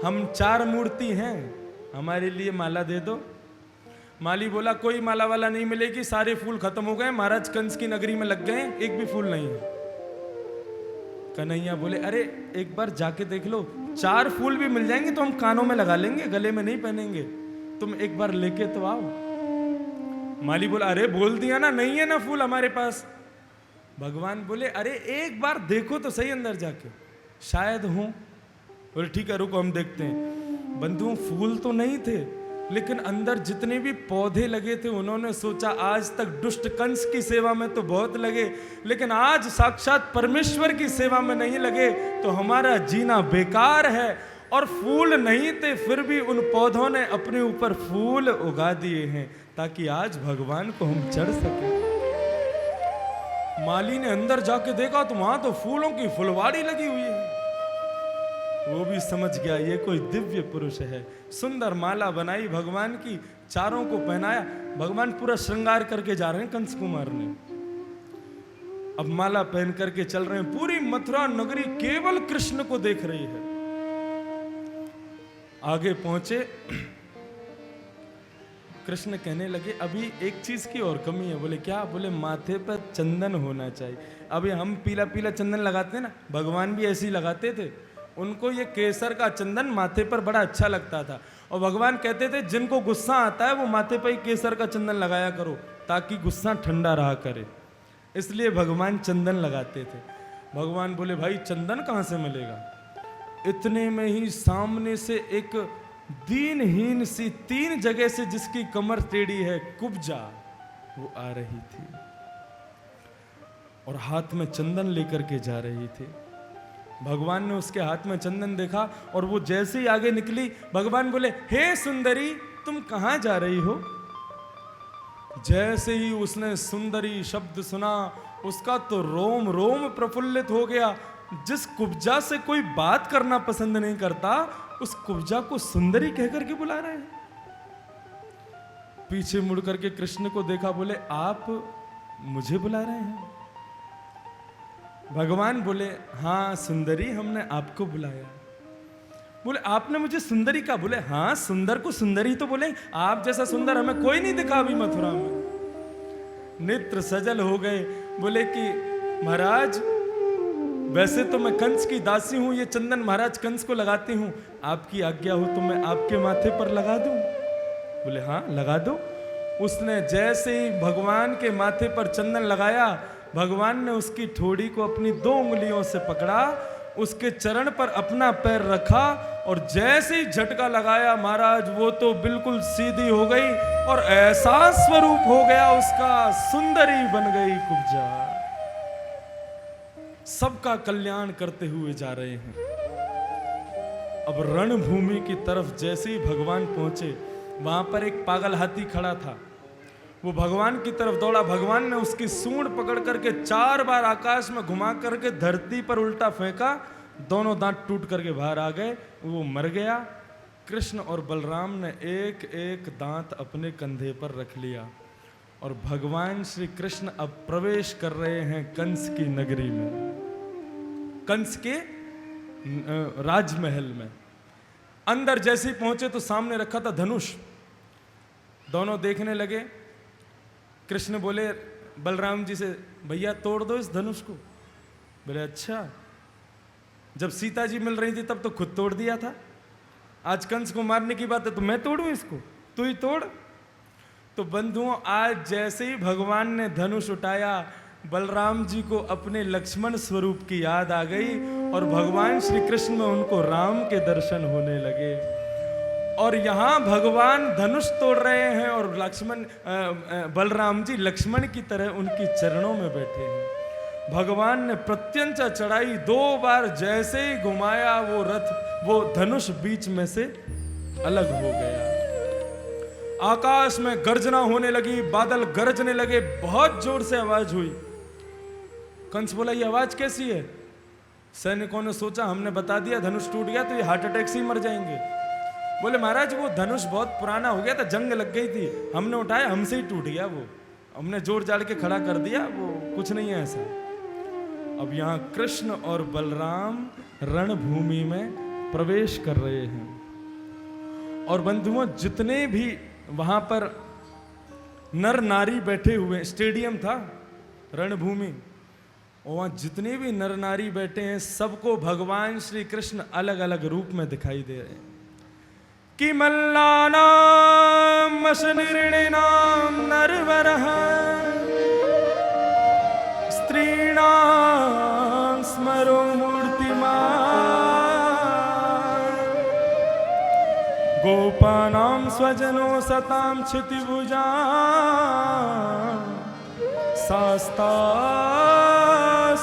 हम 4 मूर्ति हैं, हमारे लिए माला दे दो। माली बोला कोई माला वाला नहीं मिलेगी, सारे फूल खत्म हो गए, महाराज कंस की नगरी में लग गए, एक भी फूल नहीं है। कन्हैया बोले अरे एक बार जाके देख लो, 4 फूल भी मिल जाएंगे तो हम कानों में लगा लेंगे, गले में नहीं पहनेंगे, तुम एक बार लेके तो आओ। माली बोला अरे बोल दिया ना, नहीं है ना फूल हमारे पास। भगवान बोले अरे एक बार देखो तो सही अंदर जाके, शायद हो। बोले ठीक है रुको हम देखते हैं। बंधुओं फूल तो नहीं थे, लेकिन अंदर जितने भी पौधे लगे थे, उन्होंने सोचा आज तक दुष्ट कंस की सेवा में तो बहुत लगे, लेकिन आज साक्षात परमेश्वर की सेवा में नहीं लगे तो हमारा जीना बेकार है। और फूल नहीं थे, फिर भी उन पौधों ने अपने ऊपर फूल उगा दिए हैं ताकि आज भगवान को हम चढ़ सके। माली ने अंदर जाके देखा तो वहां तो फूलों की फुलवाड़ी लगी हुई है। वो भी समझ गया ये कोई दिव्य पुरुष है। सुंदर माला बनाई भगवान की, चारों को पहनाया। भगवान पूरा श्रृंगार करके जा रहे हैं कंस को मारने। अब माला पहन करके चल रहे हैं, पूरी मथुरा नगरी केवल कृष्ण को देख रही है। आगे पहुंचे, कृष्ण कहने लगे अभी एक चीज की और कमी है। बोले क्या? बोले माथे पर चंदन होना चाहिए। अभी हम पीला पीला चंदन लगाते हैं ना, भगवान भी ऐसे ही लगाते थे। उनको ये केसर का चंदन माथे पर बड़ा अच्छा लगता था, और भगवान कहते थे जिनको गुस्सा आता है वो माथे पर ही केसर का चंदन लगाया करो ताकि गुस्सा ठंडा रहा करे। इसलिए भगवान चंदन लगाते थे। भगवान बोले भाई चंदन कहाँ से मिलेगा? इतने में ही सामने से एक दीनहीन सी 3 जगह से जिसकी कमर टेढ़ी है, कुब्जा, वो आ रही थी और हाथ में चंदन लेकर के जा रही थी। भगवान ने उसके हाथ में चंदन देखा और वो जैसे ही आगे निकली, भगवान बोले हे सुंदरी तुम कहां जा रही हो? जैसे ही उसने सुंदरी शब्द सुना, उसका तो रोम रोम प्रफुल्लित हो गया। जिस कुब्जा से कोई बात करना पसंद नहीं करता, उस कुब्जा को सुंदरी कहकर के बुला रहे हैं। पीछे मुड़ करके कृष्ण को देखा, बोले आप मुझे बुला रहे हैं? भगवान बोले हाँ सुंदरी, हमने आपको बुलाया। बोले आपने मुझे सुंदरी का? बोले हाँ सुंदर को सुंदरी तो बोले, आप जैसा सुंदर हमें कोई नहीं दिखा अभी मथुरा में। नेत्र सजल हो गए। बोले कि महाराज वैसे तो मैं कंस की दासी हूं, ये चंदन महाराज कंस को लगाती हूं, आपकी आज्ञा हो तो मैं आपके माथे पर लगा दूं? बोले हाँ लगा दो। उसने जैसे ही भगवान के माथे पर चंदन लगाया, भगवान ने उसकी ठोड़ी को अपनी 2 उंगलियों से पकड़ा उसके चरण पर अपना पैर रखा और जैसे ही झटका लगाया महाराज वो तो बिल्कुल सीधी हो गई और ऐसा स्वरूप हो गया उसका, सुंदरी बन गई कुब्जा। सबका कल्याण करते हुए जा रहे हैं। अब रणभूमि की तरफ जैसे ही भगवान पहुंचे, वहां पर एक पागल हाथी खड़ा था। वो भगवान की तरफ दौड़ा। भगवान ने उसकी सूंड पकड़ करके 4 बार आकाश में घुमा करके धरती पर उल्टा फेंका। दोनों दांत टूट करके बाहर आ गए, वो मर गया। कृष्ण और बलराम ने एक एक दांत अपने कंधे पर रख लिया और भगवान श्री कृष्ण अब प्रवेश कर रहे हैं कंस की नगरी में, कंस के राजमहल में। अंदर जैसे ही पहुंचे तो सामने रखा था धनुष। दोनों देखने लगे। कृष्ण बोले बलराम जी से, भैया तोड़ दो इस धनुष को। बोले अच्छा, जब सीता जी मिल रही थी तब तो खुद तोड़ दिया था, आज कंस को मारने की बात है तो मैं तोड़ूं इसको, तू ही तोड़। तो बंधुओं, आज जैसे ही भगवान ने धनुष उठाया, बलराम जी को अपने लक्ष्मण स्वरूप की याद आ गई और भगवान श्री कृष्ण में उनको राम के दर्शन होने लगे। और यहां भगवान धनुष तोड़ रहे हैं और लक्ष्मण बलराम जी लक्ष्मण की तरह उनकी चरणों में बैठे हैं। भगवान ने प्रत्यंचा चढ़ाई, 2 बार जैसे ही घुमाया वो रथ, वो धनुष बीच में से अलग हो गया। आकाश में गर्जना होने लगी, बादल गरजने लगे, बहुत जोर से आवाज हुई। कंस बोला ये आवाज कैसी है? सैनिकों ने सोचा हमने बता दिया धनुष टूट गया तो ये हार्ट अटैक से ही मर जाएंगे। बोले महाराज वो धनुष बहुत पुराना हो गया था, जंग लग गई थी, हमने उठाया, हमसे ही टूट गया, वो हमने जोर जाड़ के खड़ा कर दिया, वो कुछ नहीं है ऐसा। अब यहाँ कृष्ण और बलराम रणभूमि में प्रवेश कर रहे हैं और बंधुओं जितने भी वहां पर नर नारी बैठे हुए, स्टेडियम था रणभूमि, और वहां जितने भी नर नारी बैठे हैं सबको भगवान श्री कृष्ण अलग अलग रूप में दिखाई दे रहे हैं। कि मल्लानाम अशनिर्णिनाम नरवरः स्त्रीणां स्मरो मूर्तिमान् गोपानां स्वजनो सतां क्षितिभुजां शास्ता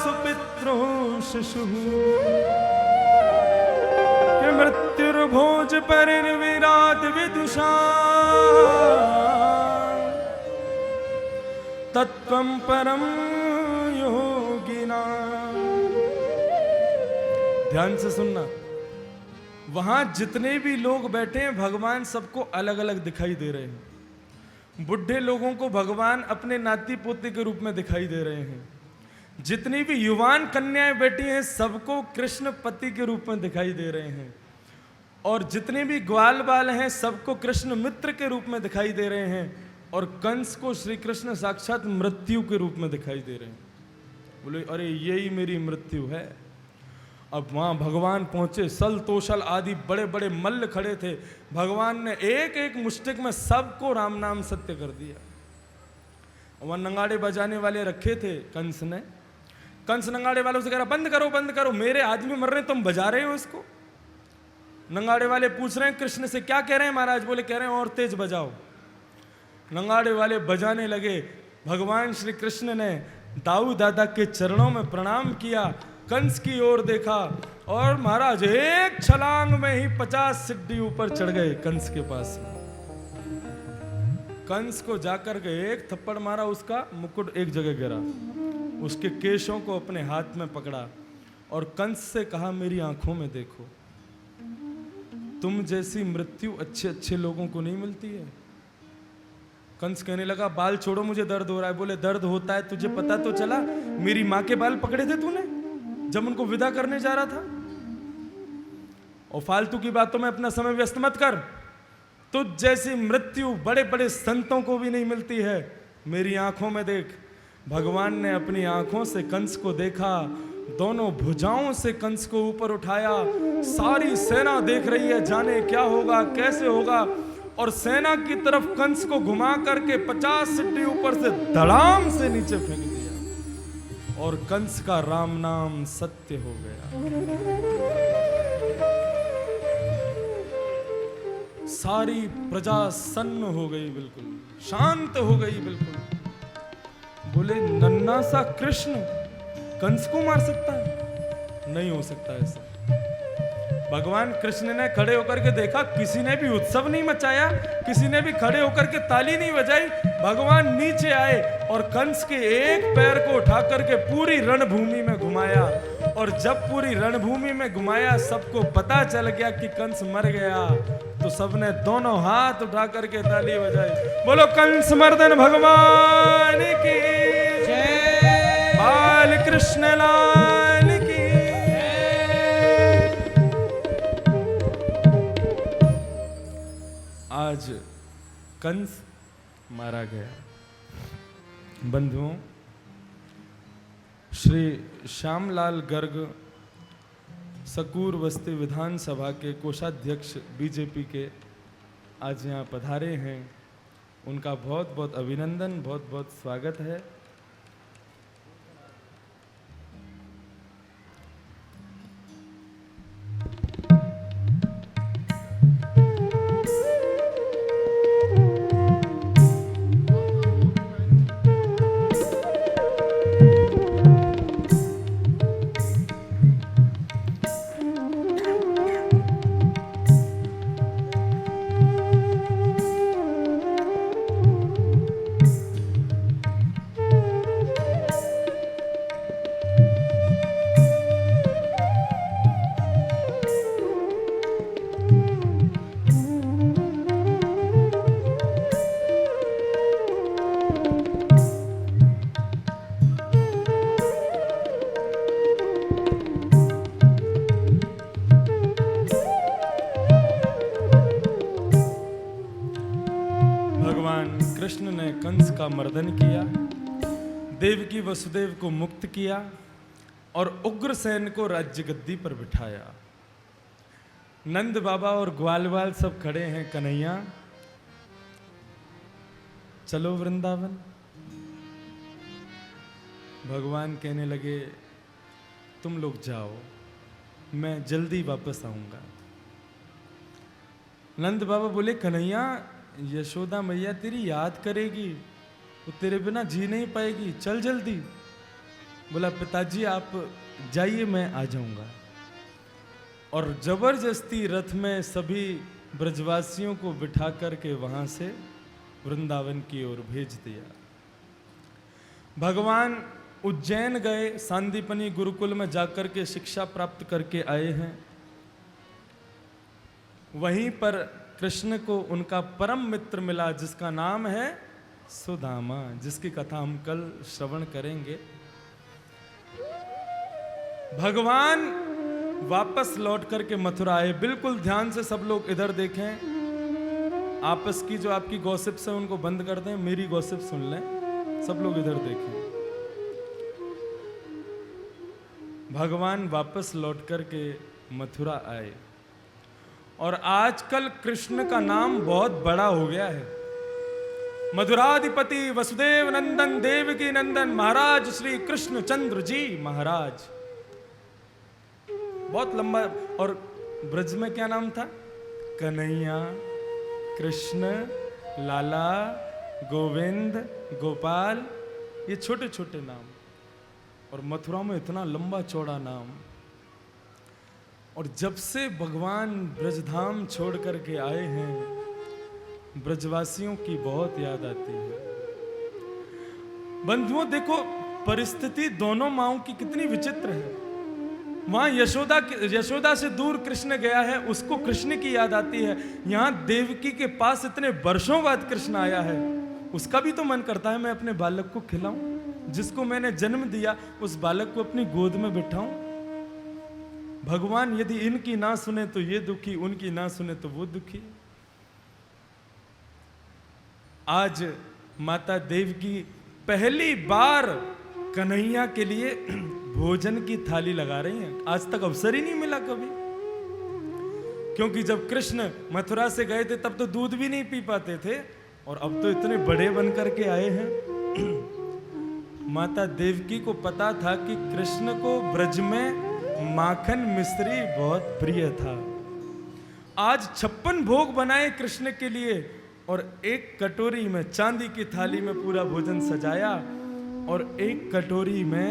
सुपित्रो शिशुः मृत्युर्भोज परिर्विराट विदुषा तत्त्वं परम योगिना। ध्यान से सुनना, वहां जितने भी लोग बैठे हैं भगवान सबको अलग अलग दिखाई दे रहे हैं। बुढ़े लोगों को भगवान अपने नाती पोते के रूप में दिखाई दे रहे हैं। जितनी भी युवान कन्याएं बैठी हैं सबको कृष्ण पति के रूप में दिखाई दे रहे हैं और जितने भी ग्वाल बाल हैं सबको कृष्ण मित्र के रूप में दिखाई दे रहे हैं और कंस को श्री कृष्ण साक्षात मृत्यु के रूप में दिखाई दे रहे हैं। बोले अरे यही मेरी मृत्यु है। अब वहां भगवान पहुंचे, सल तोषल आदि बड़े बड़े मल्ल खड़े थे। भगवान ने एक एक मुष्टिक में सबको राम नाम सत्य कर दिया। वहां नंगाड़े बजाने वाले रखे थे कंस ने। कंस नंगाड़े वालों से कह रहा बंद करो बंद करो, मेरे आदमी मर रहे हैं, तुम बजा रहे हो इसको। नंगाड़े वाले पूछ रहे हैं कृष्ण से क्या कह रहे हैं महाराज? बोले कह रहे हैं और तेज बजाओ। नंगाड़े वाले बजाने लगे। भगवान श्री कृष्ण ने दाऊ दादा के चरणों में प्रणाम किया, कंस की ओर देखा और महाराज एक छलांग में ही 50 सीढ़ी ऊपर चढ़ गए कंस के पास। कंस को जाकर के एक थप्पड़ मारा, उसका मुकुट एक जगह गिरा, उसके केशों को अपने हाथ में पकड़ा और कंस से कहा मेरी आंखों में देखो, तुम जैसी मृत्यु अच्छे अच्छे लोगों को नहीं मिलती है। कंस कहने लगा बाल छोड़ो, मुझे दर्द हो रहा है। बोले दर्द होता है तुझे पता तो चला? मेरी माँ के बाल पकड़े थे तूने जब उनको विदा करने जा रहा था। और फालतू की बातों में अपना समय व्यस्त मत कर। तुझ जैसी मृत्यु बड़े बड़े संतों को भी नहीं मिलती है। मेरी आंखों में देख। भगवान ने अपनी आंखों से कंस को देखा, दोनों भुजाओं से कंस को ऊपर उठाया। सारी सेना देख रही है जाने क्या होगा कैसे होगा, और सेना की तरफ कंस को घुमा करके 50 सीढ़ी ऊपर से धड़ाम से नीचे फेंक दिया। और कंस का राम नाम सत्य हो गया। सारी प्रजा सन्न हो गई, बिल्कुल शांत हो गई बिल्कुल। बोले नन्ना सा कृष्ण कंस को मार सकता है? नहीं हो सकता ऐसा। भगवान कृष्ण ने खड़े होकर के देखा, किसी ने भी उत्सव नहीं मचाया, किसी ने भी खड़े होकर के ताली नहीं बजाई। भगवान नीचे आए और कंस के एक पैर को उठा करके पूरी रणभूमि में घुमाया। और जब पूरी रणभूमि में घुमाया, सबको पता चल गया कि कंस मर गया, तो सबने दोनों हाथ उठा करके ताली बजाई। बोलो कंस मर्दन भगवान की जय, बाल कृष्ण लाल की। आज कंस मारा गया। बंधुओं, श्री श्यामलाल गर्ग सकूर बस्ती विधानसभा के कोषाध्यक्ष बीजेपी के आज यहाँ पधारे हैं। उनका बहुत बहुत अभिनंदन, बहुत बहुत स्वागत है। कृष्ण ने कंस का मर्दन किया, देवकी वसुदेव को मुक्त किया और उग्रसेन को राज्य गद्दी पर बिठाया। नंद बाबा और ग्वालवाल सब खड़े हैं। कन्हैया चलो वृंदावन। भगवान कहने लगे तुम लोग जाओ, मैं जल्दी वापस आऊंगा। नंद बाबा बोले कन्हैया, यशोदा मैया तेरी याद करेगी, वो तेरे बिना जी नहीं पाएगी, चल जल्दी। बोला पिताजी आप जाइए, मैं आ जाऊंगा। और जबरदस्ती रथ में सभी ब्रजवासियों को बिठा करके वहां से वृंदावन की ओर भेज दिया। भगवान उज्जैन गए, सांदीपनी गुरुकुल में जाकर के शिक्षा प्राप्त करके आए हैं। वहीं पर कृष्ण को उनका परम मित्र मिला, जिसका नाम है सुदामा, जिसकी कथा हम कल श्रवण करेंगे। भगवान वापस लौट करके मथुरा आए। बिल्कुल ध्यान से सब लोग इधर देखें। आपस की जो आपकी गॉसिप्स है उनको बंद कर दें, मेरी गॉसिप सुन लें। सब लोग इधर देखें। भगवान वापस लौट करके मथुरा आए और आजकल कृष्ण का नाम बहुत बड़ा हो गया है। मधुराधिपति वसुदेव नंदन देवकी नंदन महाराज श्री कृष्ण चंद्र जी महाराज, बहुत लंबा। और ब्रज में क्या नाम था? कन्हैया, कृष्ण, लाला, गोविंद, गोपाल, ये छोटे छोटे नाम। और मथुरा में इतना लंबा चौड़ा नाम। और जब से भगवान ब्रजधाम छोड़ करके आए हैं, ब्रजवासियों की बहुत याद आती है। बंधुओं देखो, परिस्थिति दोनों माओं की कितनी विचित्र है। वहां यशोदा से दूर कृष्ण गया है, उसको कृष्ण की याद आती है। यहां देवकी के पास इतने वर्षों बाद कृष्ण आया है, उसका भी तो मन करता है मैं अपने बालक को खिलाऊं, जिसको मैंने जन्म दिया उस बालक को अपनी गोद में बिठाऊं। भगवान यदि इनकी ना सुने तो ये दुखी, उनकी ना सुने तो वो दुखी। आज माता देवकी पहली बार कन्हैया के लिए भोजन की थाली लगा रही हैं। आज तक अवसर ही नहीं मिला कभी, क्योंकि जब कृष्ण मथुरा से गए थे तब तो दूध भी नहीं पी पाते थे, और अब तो इतने बड़े बन करके आए हैं। माता देवकी को पता था कि कृष्ण को ब्रज में माखन मिश्री बहुत प्रिय था। आज 56 भोग बनाए कृष्ण के लिए और एक कटोरी में, चांदी की थाली में पूरा भोजन सजाया और एक कटोरी में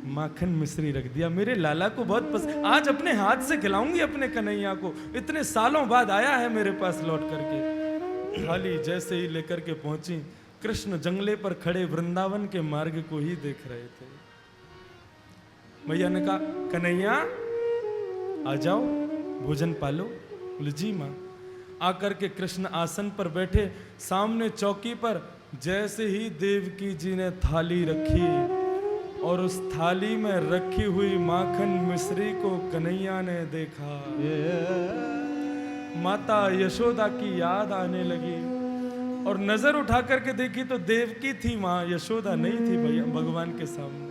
माखन मिश्री रख दिया। मेरे लाला को बहुत पसंद, आज अपने हाथ से खिलाऊंगी अपने कन्हैया को। इतने सालों बाद आया है मेरे पास लौट करके। थाली जैसे ही लेकर के पहुंची, कृष्ण जंगले पर खड़े वृंदावन के मार्ग को ही देख रहे थे। मैया ने कहा, कन्हैया आ जाओ, भोजन पालो। बोले जी माँ। आकर के कृष्ण आसन पर बैठे, सामने चौकी पर जैसे ही देवकी जी ने थाली रखी और उस थाली में रखी हुई माखन मिश्री को कन्हैया ने देखा, माता यशोदा की याद आने लगी और नजर उठा करके देखी तो देवकी थी, मां यशोदा नहीं थी भैया भगवान के सामने।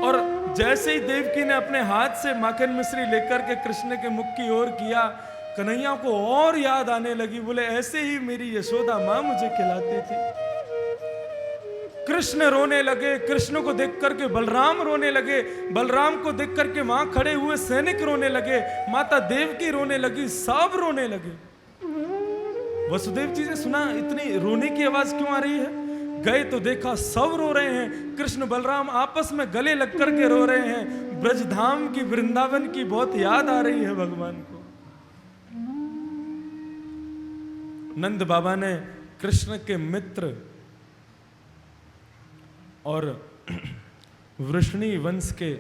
और जैसे ही देवकी ने अपने हाथ से माखन मिश्री लेकर के कृष्ण के मुख की ओर किया, कन्हैया को और याद आने लगी। बोले ऐसे ही मेरी यशोदा मां मुझे खिलाती थी। कृष्ण रोने लगे, कृष्ण को देख करके बलराम रोने लगे, बलराम को देख करके वहां खड़े हुए सैनिक रोने लगे, माता देवकी रोने लगी, सब रोने लगे। वसुदेव जी ने सुना इतनी रोने की आवाज क्यों आ रही है, गए तो देखा सब रो रहे हैं। कृष्ण बलराम आपस में गले लग करके रो रहे हैं। ब्रजधाम की, वृंदावन की बहुत याद आ रही है भगवान को। नंद बाबा ने कृष्ण के मित्र और वृष्णि वंश के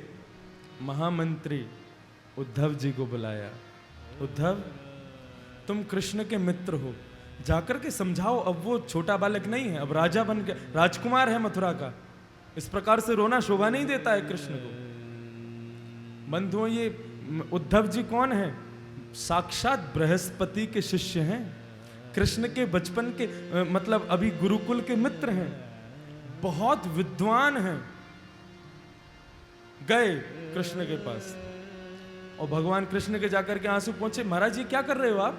महामंत्री उद्धव जी को बुलाया। उद्धव, तुम कृष्ण के मित्र हो, जाकर के समझाओ। अब वो छोटा बालक नहीं है, अब राजा बन के राजकुमार है मथुरा का। इस प्रकार से रोना शोभा नहीं देता है कृष्ण को। बंधुओं, ये उद्धव जी कौन है? साक्षात बृहस्पति के शिष्य हैं, कृष्ण के बचपन के मतलब अभी गुरुकुल के मित्र हैं, बहुत विद्वान हैं। गए कृष्ण के पास और भगवान कृष्ण के जाकर के आंसू पहुंचे। महाराज जी क्या कर रहे हो आप?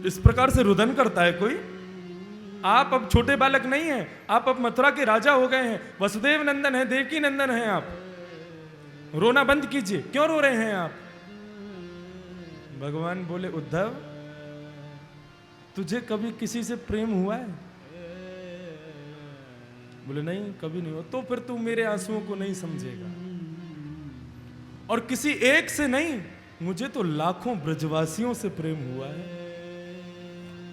इस प्रकार से रुदन करता है कोई? आप अब छोटे बालक नहीं हैं, आप अब मथुरा के राजा हो गए हैं, वसुदेव नंदन है, देवकी नंदन है। आप रोना बंद कीजिए, क्यों रो रहे हैं आप? भगवान बोले, उद्धव, तुझे कभी किसी से प्रेम हुआ है? बोले नहीं, कभी नहीं हुआ। तो फिर तू मेरे आंसुओं को नहीं समझेगा। और किसी एक से नहीं, मुझे तो लाखों ब्रजवासियों से प्रेम हुआ है।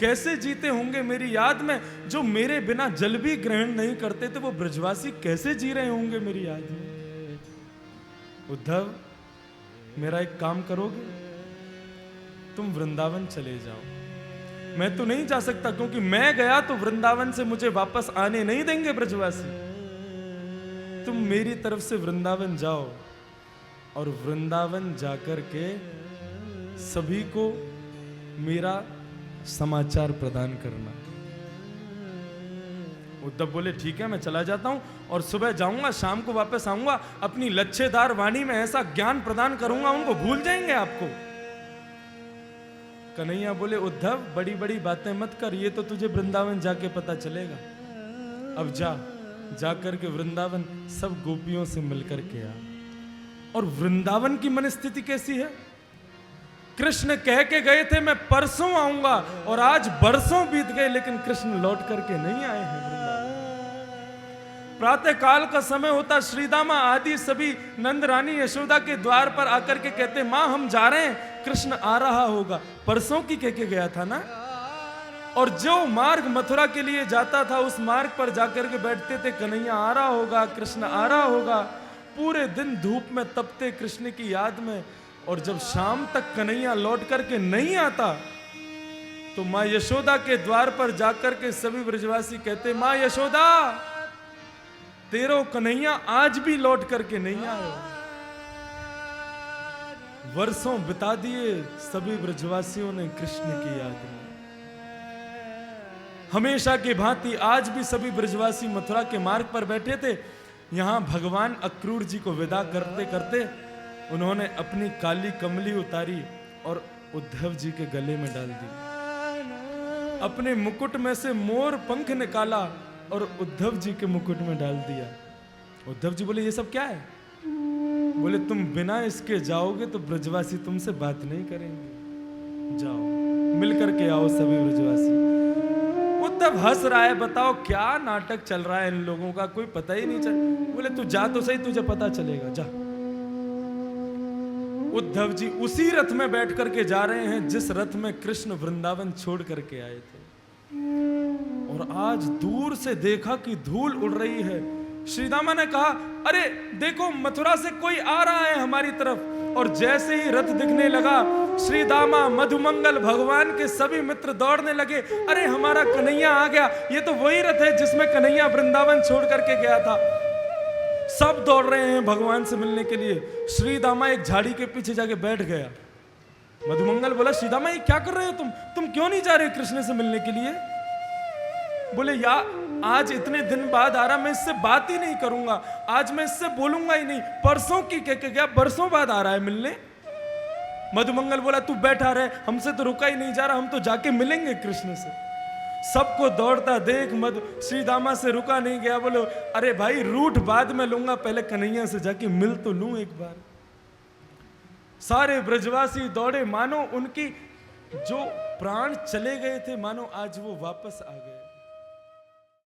कैसे जीते होंगे मेरी याद में, जो मेरे बिना जल भी ग्रहण नहीं करते थे, वो ब्रजवासी कैसे जी रहे होंगे मेरी याद में। उद्धव, मेरा एक काम करोगे? तुम वृंदावन चले जाओ। मैं तो नहीं जा सकता, क्योंकि मैं गया तो वृंदावन से मुझे वापस आने नहीं देंगे ब्रजवासी। तुम मेरी तरफ से वृंदावन जाओ और वृंदावन जाकर के सभी को मेरा समाचार प्रदान करना। उद्धव बोले, ठीक है, मैं चला जाता हूं और सुबह जाऊंगा, शाम को वापस आऊंगा, अपनी लच्छेदार वाणी में ऐसा ज्ञान प्रदान करूंगा, उनको भूल जाएंगे आपको। कन्हैया बोले, उद्धव, बड़ी बड़ी बातें मत कर, ये तो तुझे वृंदावन जाके पता चलेगा। अब जा करके वृंदावन सब गोपियों से मिलकर के आ। और वृंदावन की मनस्थिति कैसी है? कृष्ण कह के गए थे मैं परसों आऊंगा, और आज बरसों बीत गए लेकिन कृष्ण लौट करके नहीं आए हैं वृंदावन। प्रातः काल का समय होता, श्रीदामा आदि सभी नंद रानी यशोदा के द्वार पर आकर के कहते, मां हम जा रहे हैं, कृष्ण आ रहा होगा। परसों की कह के गया था ना। और जो मार्ग मथुरा के लिए जाता था, उस मार्ग पर जाकर के बैठते थे, कन्हैया आ रहा होगा, कृष्ण आ रहा होगा। पूरे दिन धूप में तपते कृष्ण की याद में। और जब शाम तक कन्हैया लौट करके नहीं आता, तो मां यशोदा के द्वार पर जाकर के सभी ब्रजवासी कहते, मां यशोदा, तेरो कन्हैया आज भी लौट करके नहीं आए। वर्षों बिता दिए सभी ब्रजवासियों ने कृष्ण की याद में। हमेशा की भांति आज भी सभी ब्रजवासी मथुरा के मार्ग पर बैठे थे। यहां भगवान अक्रूर जी को विदा करते करते उन्होंने अपनी काली कमली उतारी और उद्धव जी के गले में डाल दी। अपने मुकुट में से मोर पंख निकाला और उद्धव जी के मुकुट में डाल दिया। उद्धव जी बोले ये सब क्या है? बोले तुम बिना इसके जाओगे तो ब्रजवासी तुमसे बात नहीं करेंगे, जाओ मिल करके आओ सभी ब्रजवासी। उद्धव हंस रहा है, बताओ क्या नाटक चल रहा है इन लोगों का, कोई पता ही नहीं चल। बोले तू जा तो सही, तुझे पता चलेगा, जा। उद्धव जी उसी रथ में बैठ करके जा रहे हैं जिस रथ में कृष्ण वृंदावन छोड़ करके आए थे। और आज दूर से देखा कि धूल उड़ रही है। श्री दामा ने कहा अरे देखो मथुरा से कोई आ रहा है हमारी तरफ। और जैसे ही रथ दिखने लगा, श्री दामा, मधुमंगल, भगवान के सभी मित्र दौड़ने लगे, अरे हमारा कन्हैया आ गया, ये तो वही रथ है जिसमें कन्हैया वृंदावन छोड़ करके गया था। सब दौड़ रहे हैं भगवान से मिलने के लिए। श्री दामा एक झाड़ी के पीछे जाके बैठ गया। मधुमंगल बोला श्री दामा ये क्या कर रहे हो तुम क्यों नहीं जा रहे कृष्ण से मिलने के लिए? बोले यार आज इतने दिन बाद आ रहा, मैं इससे बात ही नहीं करूंगा, आज मैं इससे बोलूंगा ही नहीं। परसों की कह के गया, बरसों बाद आ रहा है मिलने। मधुमंगल बोला तू बैठा रहे, हमसे तो रुका ही नहीं जा रहा, हम तो जाके मिलेंगे कृष्ण से। सबको दौड़ता देख श्री दामा से रुका नहीं गया। बोलो अरे भाई रूठ बाद में लूंगा, पहले कन्हैया से जाके मिल तो लूं एक बार। सारे ब्रजवासी दौड़े, मानो उनकी जो प्राण चले गए थे, मानो आज वो वापस आ गए।